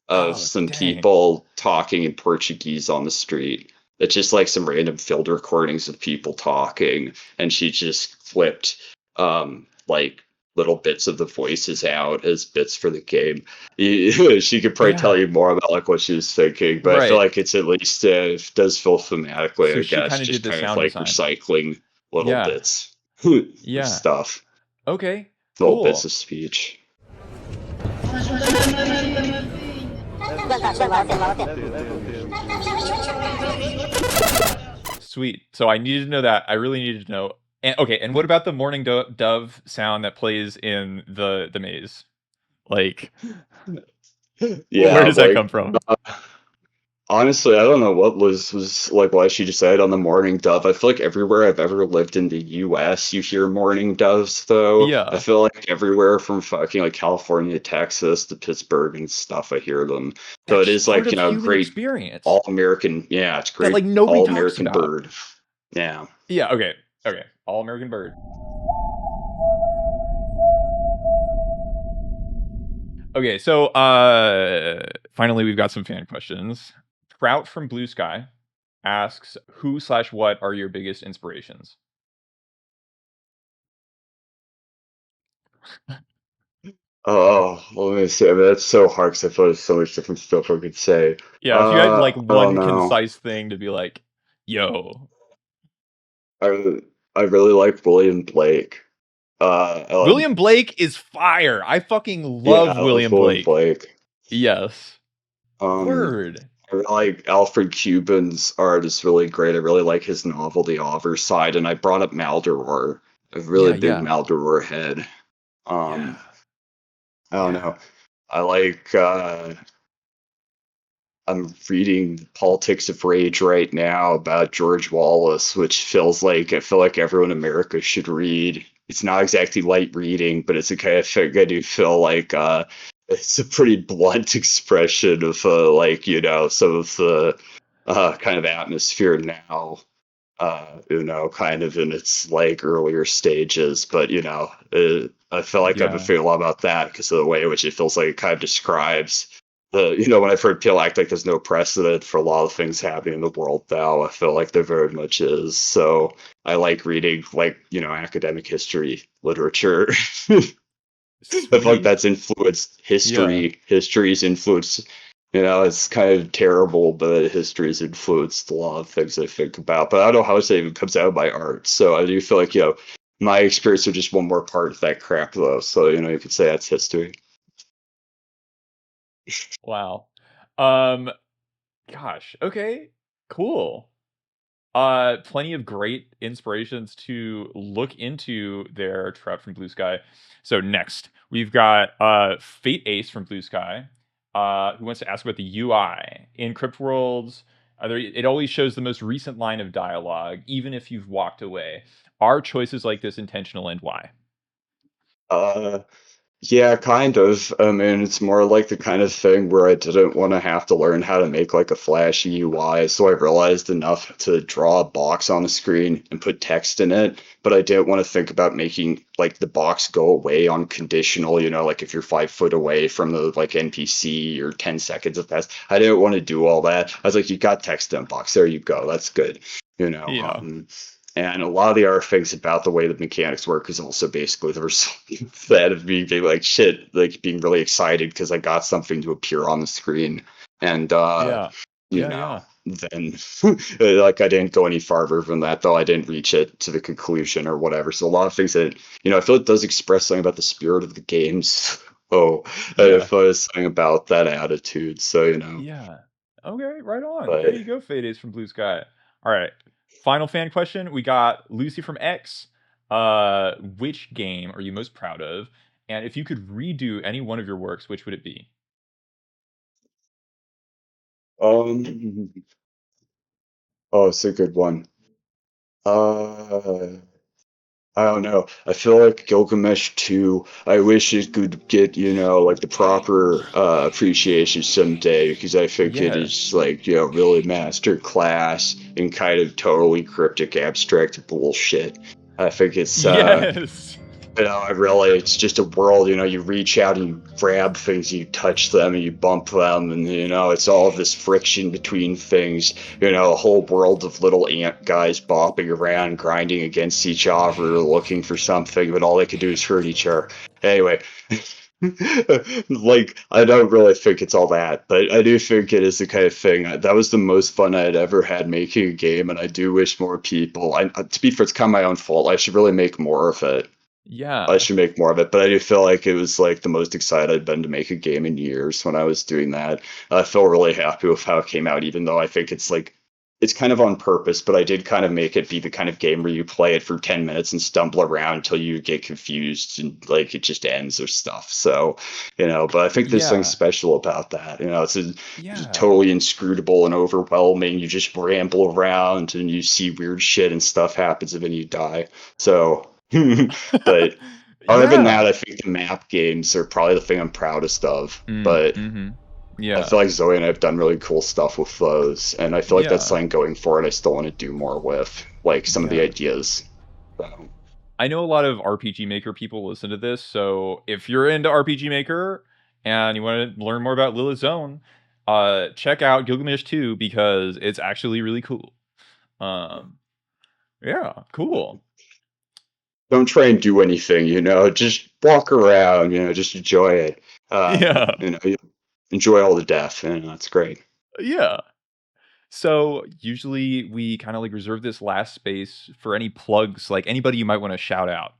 of Oh, some dang. people talking in Portuguese on the street. It's just like some random field recordings of people talking, and she just flipped like little bits of the voices out as bits for the game. She could probably tell Yeah, you more about like what she was thinking, but I feel right. like it's at least it does feel thematically, So I she guess, kind of did just the kind of sound like design. recycling little Yeah, bits of yeah. stuff, Okay, little bits cool. of speech. Sweet. So I needed to know that. I really needed to know. And okay, and what about the morning dove sound that plays in the maze? Like, where Yeah, does that come from? honestly, I don't know what was like why she decided on the mourning dove. I feel like everywhere I've ever lived in the US, you hear mourning doves though. I Yeah, feel like everywhere from fucking like California, Texas to Pittsburgh and stuff, I hear them. So that's it just is part like, of a human great experience all-American, yeah, it's that like great nobody talks all-American about. bird. Yeah. Yeah. Okay. Okay. All American bird. Okay. So finally we've got some fan questions. Trout from Blue Sky asks, who/what are your biggest inspirations? Oh, let me see. I mean, that's so hard because I feel there's so much different stuff I could say. Yeah, if you had like I don't one know. concise thing to be like, yo, I I really like William Blake. William Blake is fire. I fucking Yeah, love I love William William Blake. Blake. Yes. Um, Word. I really like Alfred Cuban's art is really great. I really like his novel, The Other Side, and I brought up Maldoror. I'm a really Yeah, big yeah. Maldoror head. Yeah. I don't Yeah. know. I like I'm reading Politics of Rage right now about George Wallace, which feels like I feel like everyone in America should read. It's not exactly light reading, but it's a kind of thing I do feel like it's a pretty blunt expression of like some of the kind of atmosphere now. Kind of in its like earlier stages, but I feel like I've been Yeah. feeling a lot about that because of the way in which it feels like it kind of describes when I've heard people act like there's no precedent for a lot of things happening in the world now, I feel like there very much is. So I like reading like, academic history literature. I feel like Sweet. that's influenced Yeah. history. History's influenced, it's kind of terrible, but history's influenced a lot of things I think about. But I don't know how it even comes out of my art. So I do feel like, my experience is just one more part of that crap, though. So, you could say that's history. Wow. Um, gosh. Okay. Cool. Plenty of great inspirations to look into their Trout from Blue Sky. So next, we've got Fate Ace from Blue Sky, who wants to ask about the UI in Crypt Worlds. It always shows the most recent line of dialogue, even if you've walked away. Are choices like this intentional, and why? Uh, Yeah, kind of. I mean, it's more like the kind of thing where I didn't want to have to learn how to make like a flashy UI, so I realized enough to draw a box on the screen and put text in it, but I didn't want to think about making like the box go away on conditional, like if you're 5 foot away from the like NPC or 10 seconds have passed. I didn't want to do all that. I was like, you got text in a box, there you go, that's good. You know, Yeah. um, and a lot of the other things about the way the mechanics work is also basically the result of that of me being like shit, like being really excited because I got something to appear on the screen. And Yeah. Yeah. Yeah. then like I didn't go any farther than that, though I didn't reach it to the conclusion or whatever. So a lot of things that I feel it does express something about the spirit of the games. Oh, Yeah. if I was saying about that attitude, so Yeah. Okay, right on. There but you go, Fade Ace from Blue Sky. All right. Final fan question. We got Lucy from X. Which game are you most proud of? And if you could redo any one of your works, which would it be? um, oh, it's a good one. Uh, I don't know. I feel like Gilgamesh 2, I wish it could get, like the proper appreciation someday because I think it is Yes. like, really master class in kind of totally cryptic abstract bullshit. I think it's Yes. I really, it's just a world, you reach out and you grab things, you touch them and you bump them, and, it's all this friction between things, a whole world of little ant guys bopping around, grinding against each other, looking for something, but all they can do is hurt each other. Anyway, like, I don't really think it's all that, but I do think it is the kind of thing that was the most fun I had ever had making a game, and I do wish more people, to be fair, it's kind of my own fault, I should really make more of it. I Yeah. should make more of it, but I do feel like it was like the most excited I'd been to make a game in years when I was doing that. I feel really happy with how it came out, even though I think it's like it's kind of on purpose, but I did kind of make it be the kind of game where you play it for 10 minutes and stumble around until you get confused and like it just ends or stuff. So, but I think there's something Yeah. special about that. It's Yeah. totally inscrutable and overwhelming. You just ramble around and you see weird shit and stuff happens and then you die. So, but other than Yeah. that, I think the map games are probably the thing I'm proudest of. But I Yeah. feel like Zoe and I have done really cool stuff with those, and I feel like that's Yeah. something going forward I still want to do more with, like some of the Yeah. ideas. So, I know a lot of RPG Maker people listen to this, so if you're into RPG Maker and you want to learn more about Lilith Zone, check out Gilgamesh 2 because it's actually really cool. Yeah, cool. don't try and do anything, just walk around, just enjoy it. Yeah. Enjoy all the death, and that's great. Yeah. So usually we kind of like reserve this last space for any plugs, like anybody you might want to shout out.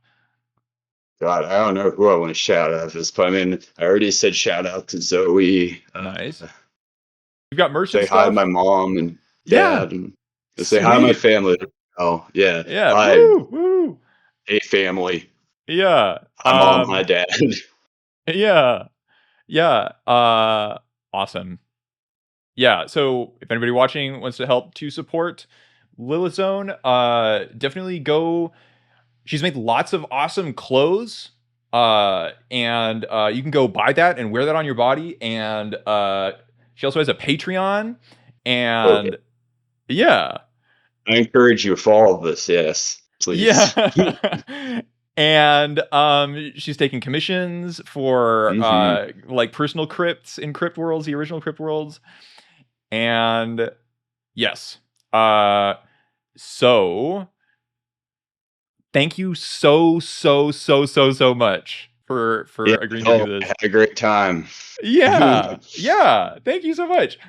God, I don't know who I want to shout out at this point. I mean, I already said shout out to Zoe. Nice. You've got merch and Say hi to my stuff. mom and Yeah. dad, and say hi to my Sweet. family. Oh yeah, Yeah. hi, Woo. Woo. hey family. Yeah. Hi mom, hi dad. Yeah. Yeah. Awesome. Yeah. So if anybody watching wants to help to support Lilith Zone, definitely go. She's made lots of awesome clothes. And you can go buy that and wear that on your body. And she also has a Patreon. Okay. And yeah. I encourage you to follow this, yes, please. Yeah. And she's taking commissions for hmm like personal crypts in Crypt Worlds, the original Crypt Worlds. And yes. So thank you so much for Yeah, agreeing to no, do I this. had a great time. Yeah. Yeah. Thank you so much.